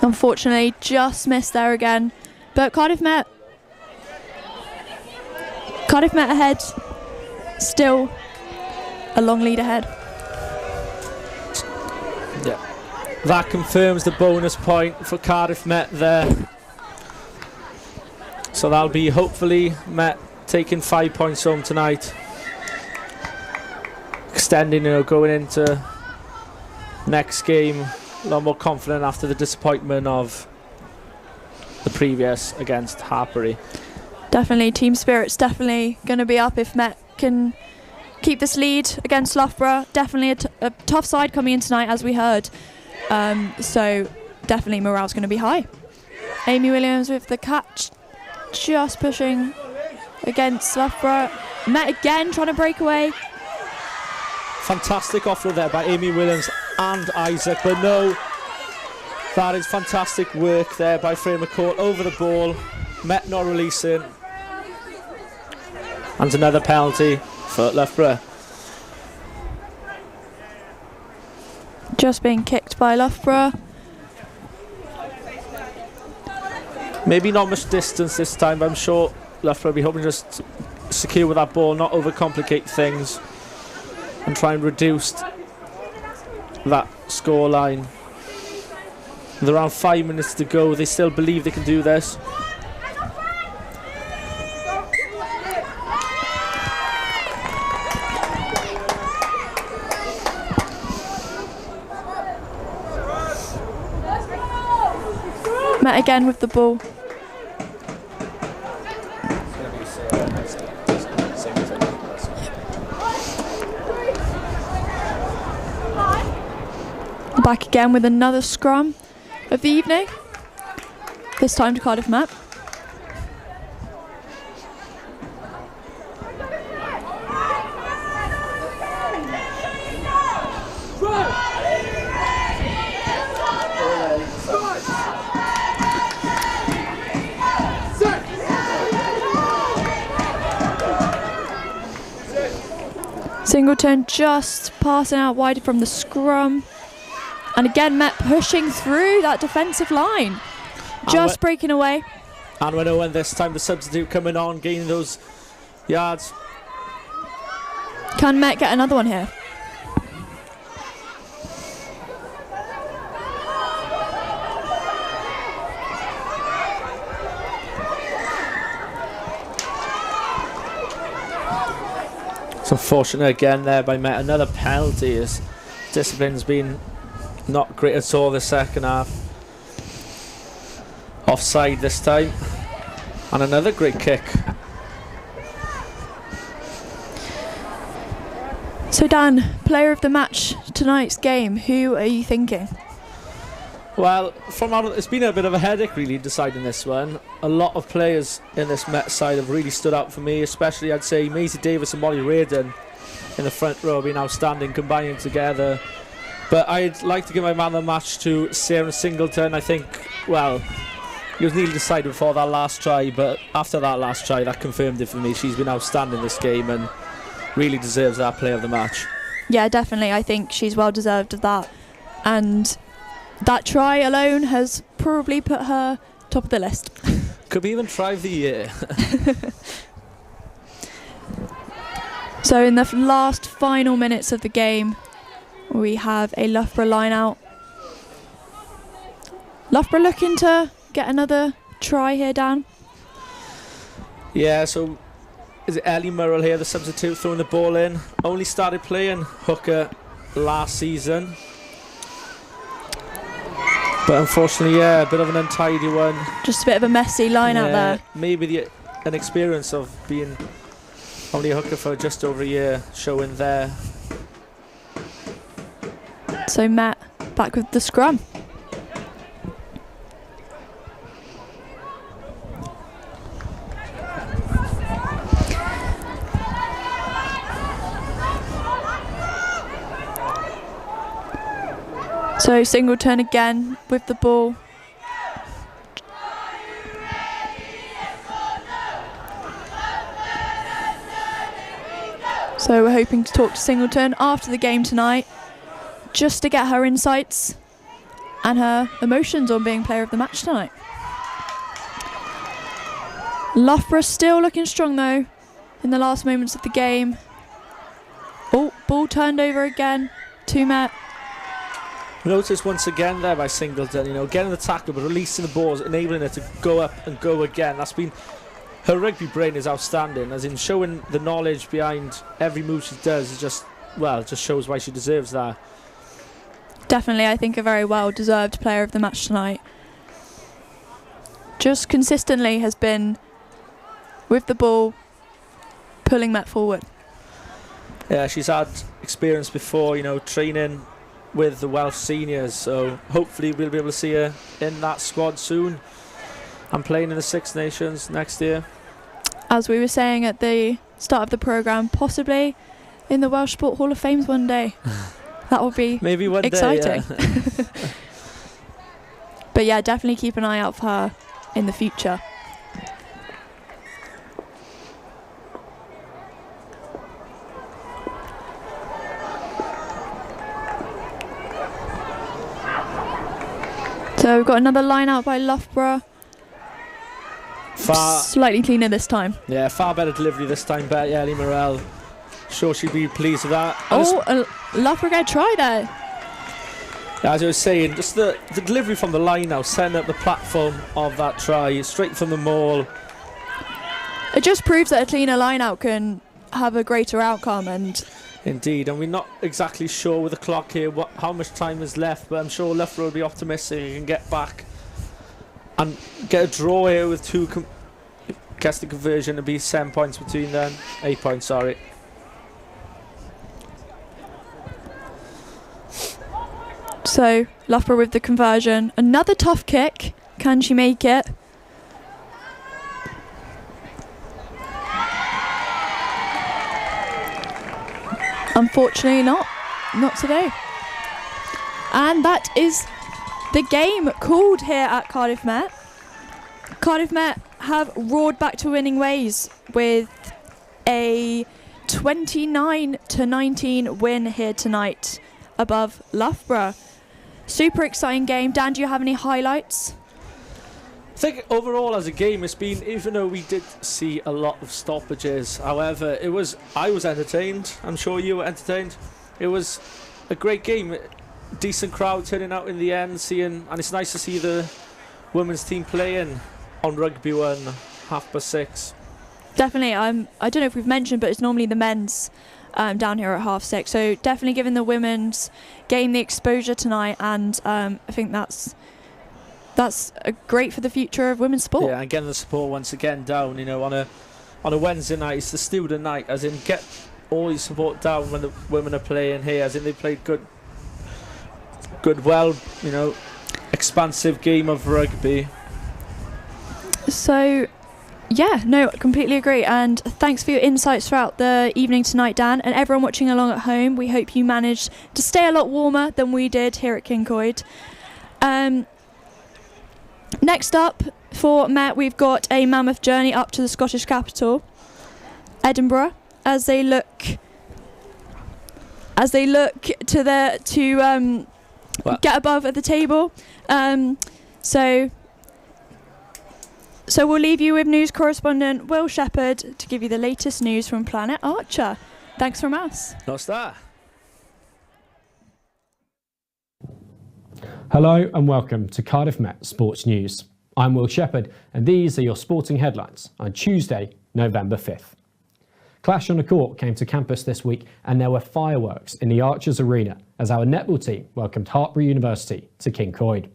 Unfortunately, just missed there again. But Cardiff Met ahead. Still a long lead ahead. Yeah. That confirms the bonus point for Cardiff Met there. So that'll be hopefully Met taking 5 points home tonight. Extending, you know, going into next game a lot more confident after the disappointment of the previous against Hartpury. Definitely, team spirit's definitely going to be up if Met can keep this lead against Loughborough. Definitely a tough side coming in tonight, as we heard. So definitely morale's going to be high. Amy Williams with the catch, just pushing against Loughborough. Met again trying to break away. Fantastic offer there by Amy Williams and Isaac, but no, that is fantastic work there by Freya McCall over the ball. Met not releasing. And another penalty for Loughborough. Just being kicked by Loughborough. Maybe not much distance this time, but I'm sure Loughborough will be hoping just secure with that ball, not overcomplicate things, and try and reduce that score line. With around 5 minutes to go, they still believe they can do this. Met again with the ball. Back again with another scrum of the evening. This time to Cardiff Met. Singleton just passing out wide from the scrum. And again, Met pushing through that defensive line. Just breaking away. And when Owen this time, the substitute coming on, gaining those yards. Can Met get another one here? It's unfortunate again there by Met. Another penalty. As discipline's been not great at all the second half. Offside this time. And another great kick. So Dan, player of the match tonight's game, who are you thinking? Well, it's been a bit of a headache really deciding this one. A lot of players in this Met side have really stood out for me, especially I'd say Maisie Davis and Molly Reardon in the front row have been outstanding, combining together. But I'd like to give my man of the match to Sarah Singleton. I think, well, it was nearly decided before that last try, but after that last try, that confirmed it for me. She's been outstanding this game and really deserves that player of the match. Yeah, definitely. I think she's well deserved of that. And that try alone has probably put her top of the list. Could be even try of the year. So in the last final minutes of the game, we have a Loughborough line out. Loughborough looking to get another try here, Dan. Yeah, so is it Ellie Murrell here, the substitute, throwing the ball in? Only started playing hooker last season. But unfortunately, yeah, a bit of an untidy one. Just a bit of a messy line out there. Maybe an experience of being only a hooker for just over a year showing there. So Matt back with the scrum. So Singleton again with the ball. So we're hoping to talk to Singleton after the game tonight, just to get her insights and her emotions on being player of the match tonight. Loughborough still looking strong though in the last moments of the game. Oh, ball turned over again to Matt. Notice once again there by Singleton, getting the tackle but releasing the balls, enabling her to go up and go again. That's been, her rugby brain is outstanding, as in showing the knowledge behind every move she does is just shows why she deserves that. Definitely, I think a very well deserved player of the match tonight. Just consistently has been with the ball, pulling Met forward. Yeah, she's had experience before, training with the Welsh seniors, so hopefully we'll be able to see her in that squad soon and playing in the Six Nations next year. As we were saying at the start of the programme, possibly in the Welsh Sport Hall of Fame one day. That would be maybe one exciting. Day, yeah. But yeah, definitely keep an eye out for her in the future. So we've got another line out by Loughborough. Slightly cleaner this time. Yeah, far better delivery this time. Better, Ellie Morrell. Sure, she'd be pleased with that. Loughborough get a try there. Yeah, as I was saying, just the delivery from the line now, setting up the platform of that try, straight from the maul. It just proves that a cleaner line out can have a greater outcome. And indeed, and we're not exactly sure with the clock here how much time is left, but I'm sure Loughborough will be optimistic and can get back and get a draw here with gets the conversion and be 7 points between them. 8 points, sorry. So Loughborough with the conversion. Another tough kick. Can she make it? Unfortunately not today. And that is the game called here at Cardiff Met. Cardiff Met have roared back to winning ways with a 29-19 win here tonight above Loughborough. Super exciting game. Dan, do you have any highlights? I think overall as a game it's been, even though we did see a lot of stoppages, however, I was entertained. I'm sure you were entertained. It was a great game. Decent crowd turning out in the end, and it's nice to see the women's team playing on Rugby 1, 6:30. Definitely. I don't know if we've mentioned, but it's normally the men's down here at 6:30. So definitely giving the women's game the exposure tonight, and I think that's great for the future of women's sport. Yeah, and getting the support once again down. On a Wednesday night, it's the student night, as in get all your support down when the women are playing here, as in they played good, well, expansive game of rugby. So, yeah, no, completely agree. And thanks for your insights throughout the evening tonight, Dan. And everyone watching along at home, we hope you managed to stay a lot warmer than we did here at Kincoid. Next up for Met, we've got a mammoth journey up to the Scottish capital, Edinburgh, as they look to get above at the table. So we'll leave you with news correspondent Will Shepherd to give you the latest news from Planet Archer. Thanks from us. Not that. Hello and welcome to Cardiff Met Sports News. I'm Will Shepherd and these are your sporting headlines on Tuesday, November 5th. Clash on the Court came to campus this week and there were fireworks in the Archers Arena as our netball team welcomed Loughborough University to Kincoid.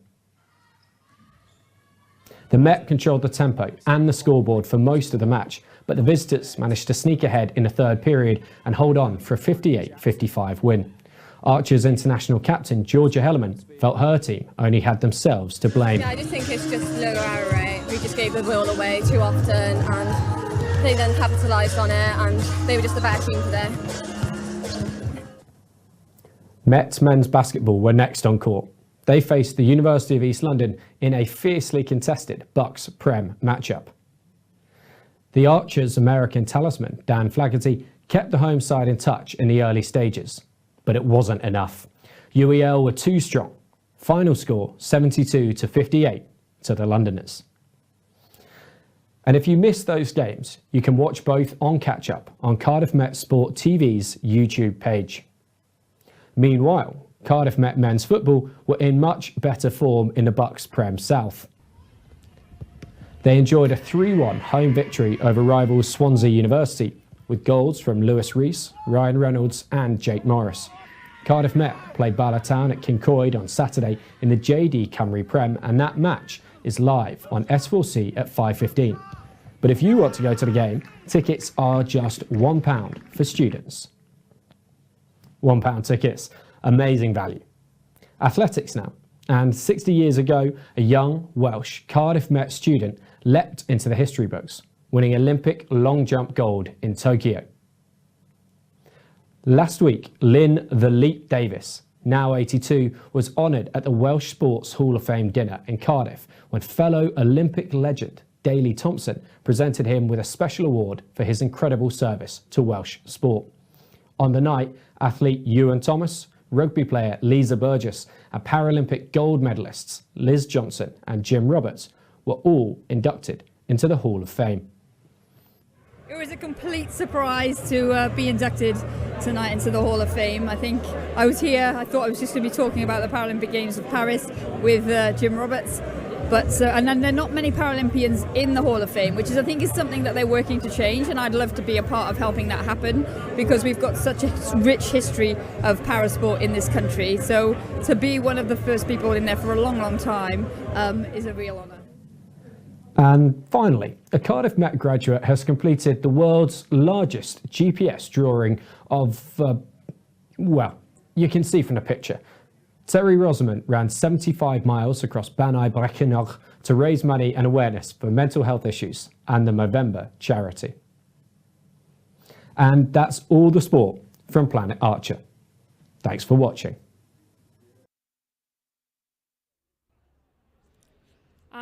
The Met controlled the tempo and the scoreboard for most of the match, but the visitors managed to sneak ahead in the third period and hold on for a 58-55 win. Archers international captain Georgia Hellerman felt her team only had themselves to blame. Yeah, I just think it's just low error rate. We just gave the ball away too often and they then capitalised on it and they were just the better team today. Met men's basketball were next on court. They faced the University of East London in a fiercely contested BUCS Prem matchup. The Archers' American talisman, Dan Flaherty, kept the home side in touch in the early stages, but it wasn't enough. UEL were too strong. Final score 72-58 to the Londoners. And if you missed those games, you can watch both on catch-up on Cardiff Met Sport TV's YouTube page. Meanwhile, Cardiff Met men's football were in much better form in the BUCS Prem South. They enjoyed a 3-1 home victory over rivals Swansea University, with goals from Lewis Rees, Ryan Reynolds and Jake Morris. Cardiff Met played Bala Town at Kincoid on Saturday in the JD Cymru Prem, and that match is live on S4C at 5:15. But if you want to go to the game, tickets are just £1 for students. £1 tickets, amazing value. Athletics now. And 60 years ago, a young Welsh Cardiff Met student leapt into the history books, winning Olympic long jump gold in Tokyo. Last week, Lynn "The Leap" Davis, now 82, was honoured at the Welsh Sports Hall of Fame dinner in Cardiff when fellow Olympic legend Daley Thompson presented him with a special award for his incredible service to Welsh sport. On the night, athlete Ewan Thomas, rugby player Lisa Burgess and Paralympic gold medalists Liz Johnson and Jim Roberts were all inducted into the Hall of Fame. It was a complete surprise to be inducted tonight into the Hall of Fame. I think I was here, I thought I was just going to be talking about the Paralympic Games of Paris with Jim Roberts. But and then there are not many Paralympians in the Hall of Fame, which I think is something that they're working to change, and I'd love to be a part of helping that happen because we've got such a rich history of parasport in this country. So to be one of the first people in there for a long, long time is a real honour. And finally, a Cardiff Met graduate has completed the world's largest GPS drawing of, well, you can see from the picture. Terry Rosamond ran 75 miles across Banai Brechinnog to raise money and awareness for mental health issues and the Movember charity. And that's all the sport from Planet Archer. Thanks for watching.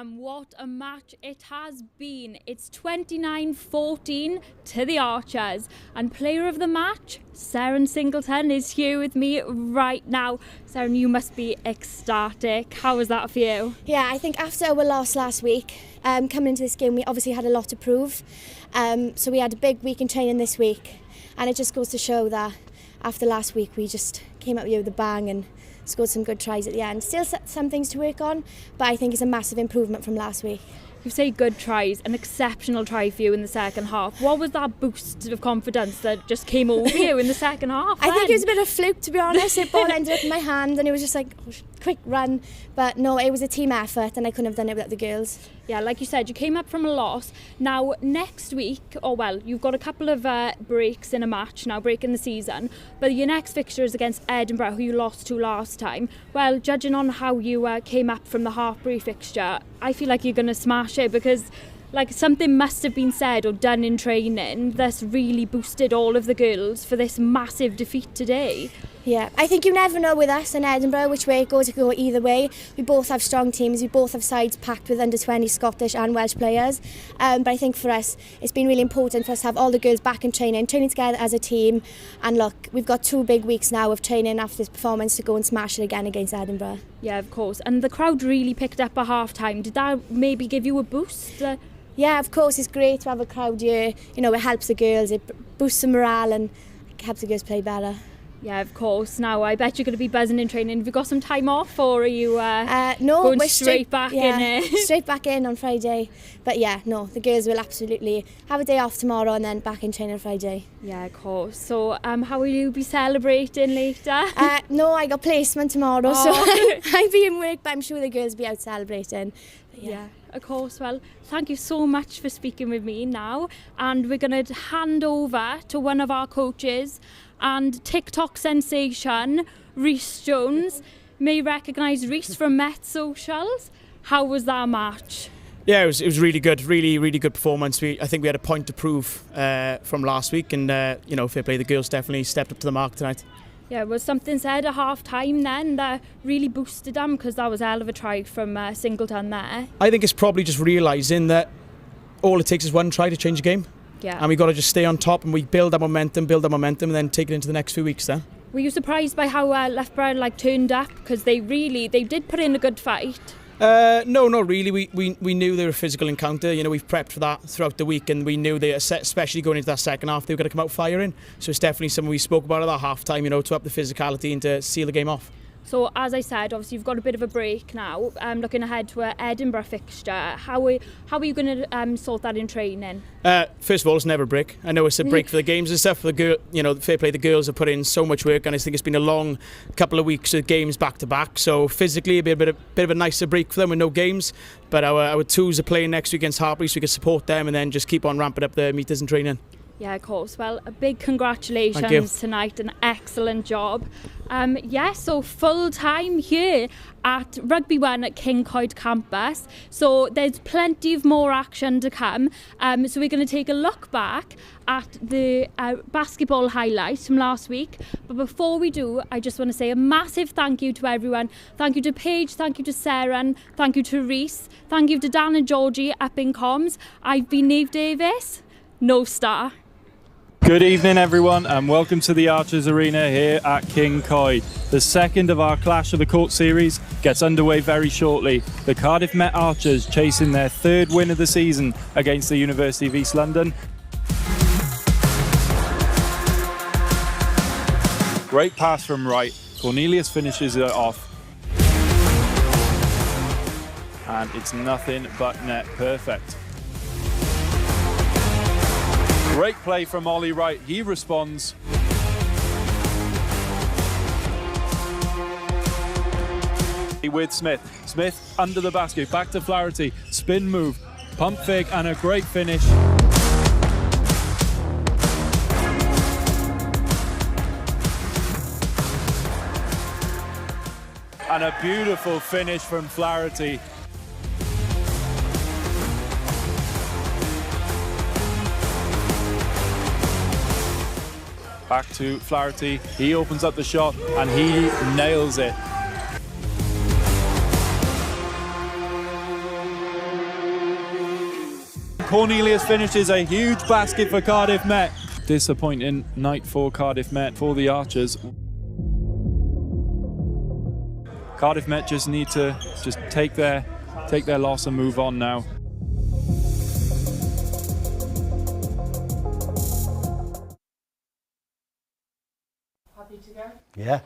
And what a match it has been. It's 29-14 to the Archers. And player of the match, Seren Singleton, is here with me right now. Seren, you must be ecstatic. How was that for you? Yeah, I think after our loss last week, coming into this game, we obviously had a lot to prove. So we had a big week in training this week. And it just goes to show that after last week, we just came up with a bang and scored some good tries at the end. Still some things to work on, but I think it's a massive improvement from last week. You say good tries, an exceptional try for you in the second half. What was that boost of confidence that just came over you in the second half? I think it was a bit of a fluke, to be honest. The ball ended up in my hand and it was just like, oh, quick run. But no, it was a team effort and I couldn't have done it without the girls. Yeah, like you said, you came up from a loss. Now, next week, you've got a couple of breaks in a match now, breaking the season. But your next fixture is against Edinburgh, who you lost to last time. Well, judging on how you came up from the half-break fixture, I feel like you're going to smash it because something must have been said or done in training that's really boosted all of the girls for this massive defeat today. Yeah, I think you never know with us in Edinburgh which way it goes. It could go either way. We both have strong teams. We both have sides packed with under-20 Scottish and Welsh players. But I think for us, it's been really important for us to have all the girls back in training together as a team. And look, we've got 2 big weeks now of training after this performance to go and smash it again against Edinburgh. Yeah, of course. And the crowd really picked up at half-time. Did that maybe give you a boost? Yeah, of course, it's great to have a crowd here. You know, it helps the girls, it boosts the morale and it helps the girls play better. Yeah, of course. Now, I bet you're going to be buzzing in training. Have you got some time off or are you no, going we're straight back in? Straight back in on Friday. But yeah, no, the girls will absolutely have a day off tomorrow and then back in training on Friday. Yeah, of course. So how will you be celebrating later? No, I got placement tomorrow, so I'll be in work, but I'm sure the girls will be out celebrating. Yeah, of course. Well, thank you so much for speaking with me now. And we're going to hand over to one of our coaches and TikTok sensation, Rhys Jones. May recognise Rhys from Met Socials. How was that match? Yeah, it was really good, really good performance. I think we had a point to prove from last week, and fair play. The girls definitely stepped up to the mark tonight. Yeah, was something said at half time then that really boosted them because that was a hell of a try from Singleton there? I think it's probably just realising that all it takes is one try to change a game. Yeah. And we've got to just stay on top and we build that momentum and then take it into the next few weeks then. Were you surprised by how Loughborough turned up? Because they did put in a good fight. No, not really. We knew they were a physical encounter. You know, we've prepped for that throughout the week and we knew they, especially going into that second half, they were going to come out firing. So it's definitely something we spoke about at that half time, to up the physicality and to seal the game off. So as I said, obviously you've got a bit of a break now. Looking ahead to an Edinburgh fixture, how are you going to sort that in training? First of all, it's never a break. I know it's a break for the games and stuff. The fair play, the girls have put in so much work, and I think it's been a long couple of weeks of games back to back. So physically, it'll be a bit of a nicer break for them with no games. But our twos are playing next week against Hartbury, so we can support them and then just keep on ramping up the metres in training. Yeah, of course. Well, a big congratulations tonight. An excellent job. So full time here at Rugby 1 at Kincoid campus. So there's plenty of more action to come. So we're going to take a look back at the basketball highlights from last week. But before we do, I just want to say a massive thank you to everyone. Thank you to Paige, thank you to Seren, thank you to Rhys, thank you to Dan and Georgie up in comms. I've been Neve Davis, no star. Good evening everyone and welcome to the Archers Arena here at Kincoid. The second of our Clash of the Court series gets underway very shortly. The Cardiff Met Archers chasing their 3rd win of the season against the University of East London. Great pass from Wright. Cornelius finishes it off. And it's nothing but net perfect. Great play from Ollie Wright. He responds. With Smith. Smith under the basket. Back to Flaherty. Spin move. Pump fake and a great finish. And a beautiful finish from Flaherty. Back to Flaherty, he opens up the shot and he nails it. Cornelius finishes a huge basket for Cardiff Met. Disappointing night for Cardiff Met, for the Archers. Cardiff Met just need to take their loss and move on now. Happy to go? Yeah.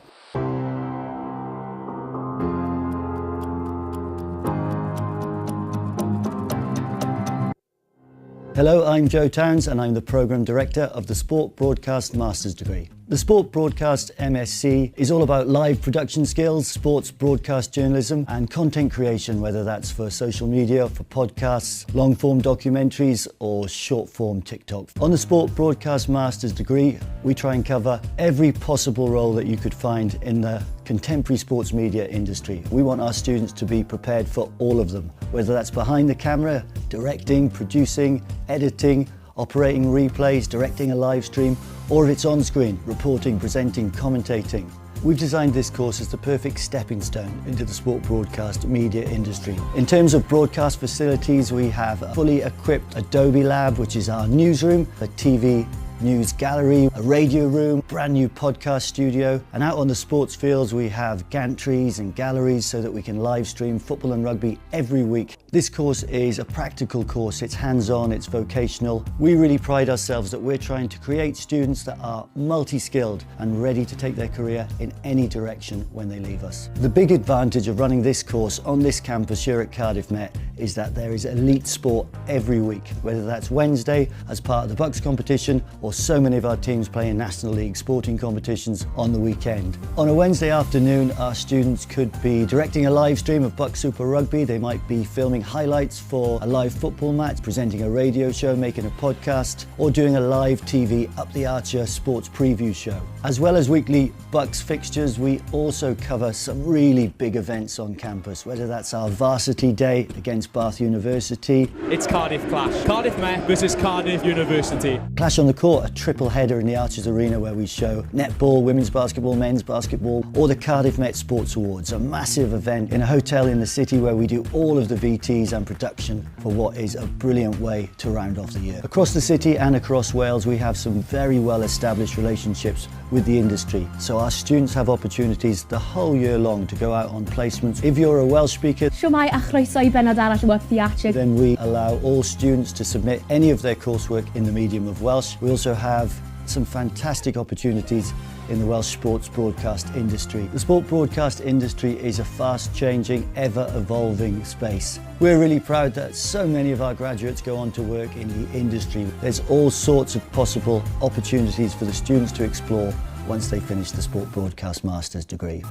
Hello, I'm Joe Towns and I'm the Programme Director of the Sport Broadcast Master's degree. The Sport Broadcast MSc is all about live production skills, sports broadcast journalism and content creation, whether that's for social media, for podcasts, long-form documentaries or short-form TikTok. On the Sport Broadcast Master's degree, we try and cover every possible role that you could find in the contemporary sports media industry. We want our students to be prepared for all of them, whether that's behind the camera, directing, producing, editing, operating replays, directing a live stream, or if it's on screen, reporting, presenting, commentating. We've designed this course as the perfect stepping stone into the sport broadcast media industry. In terms of broadcast facilities, we have a fully equipped Adobe Lab, which is our newsroom, a TV news gallery, a radio room, brand new podcast studio, and out on the sports fields we have gantries and galleries so that we can live stream football and rugby every week. This course is a practical course, it's hands-on, it's vocational. We really pride ourselves that we're trying to create students that are multi-skilled and ready to take their career in any direction when they leave us. The big advantage of running this course on this campus here at Cardiff Met is that there is elite sport every week, whether that's Wednesday as part of the BUCS competition or so many of our teams play in National League sporting competitions on the weekend. On a Wednesday afternoon, our students could be directing a live stream of BUCS Super Rugby, they might be filming highlights for a live football match, presenting a radio show, making a podcast, or doing a live TV Up the Archer sports preview show. As well as weekly BUCS fixtures, we also cover some really big events on campus, whether that's our varsity day against Bath University. It's Cardiff Clash. Cardiff Met versus Cardiff University. Clash on the court, a triple header in the Archers Arena where we show netball, women's basketball, men's basketball, or the Cardiff Met Sports Awards, a massive event in a hotel in the city where we do all of the VTs and production for what is a brilliant way to round off the year. Across the city and across Wales, we have some very well established relationships with the industry, so our students have opportunities the whole year long to go out on placements. If you're a Welsh speaker, Shwmae a chroeso I benod arall o Up the Archer. Then we allow all students to submit any of their coursework in the medium of Welsh. We also have some fantastic opportunities in the Welsh sports broadcast industry. The sport broadcast industry is a fast-changing, ever-evolving space. We're really proud that so many of our graduates go on to work in the industry. There's all sorts of possible opportunities for the students to explore once they finish the Sport Broadcast Master's degree.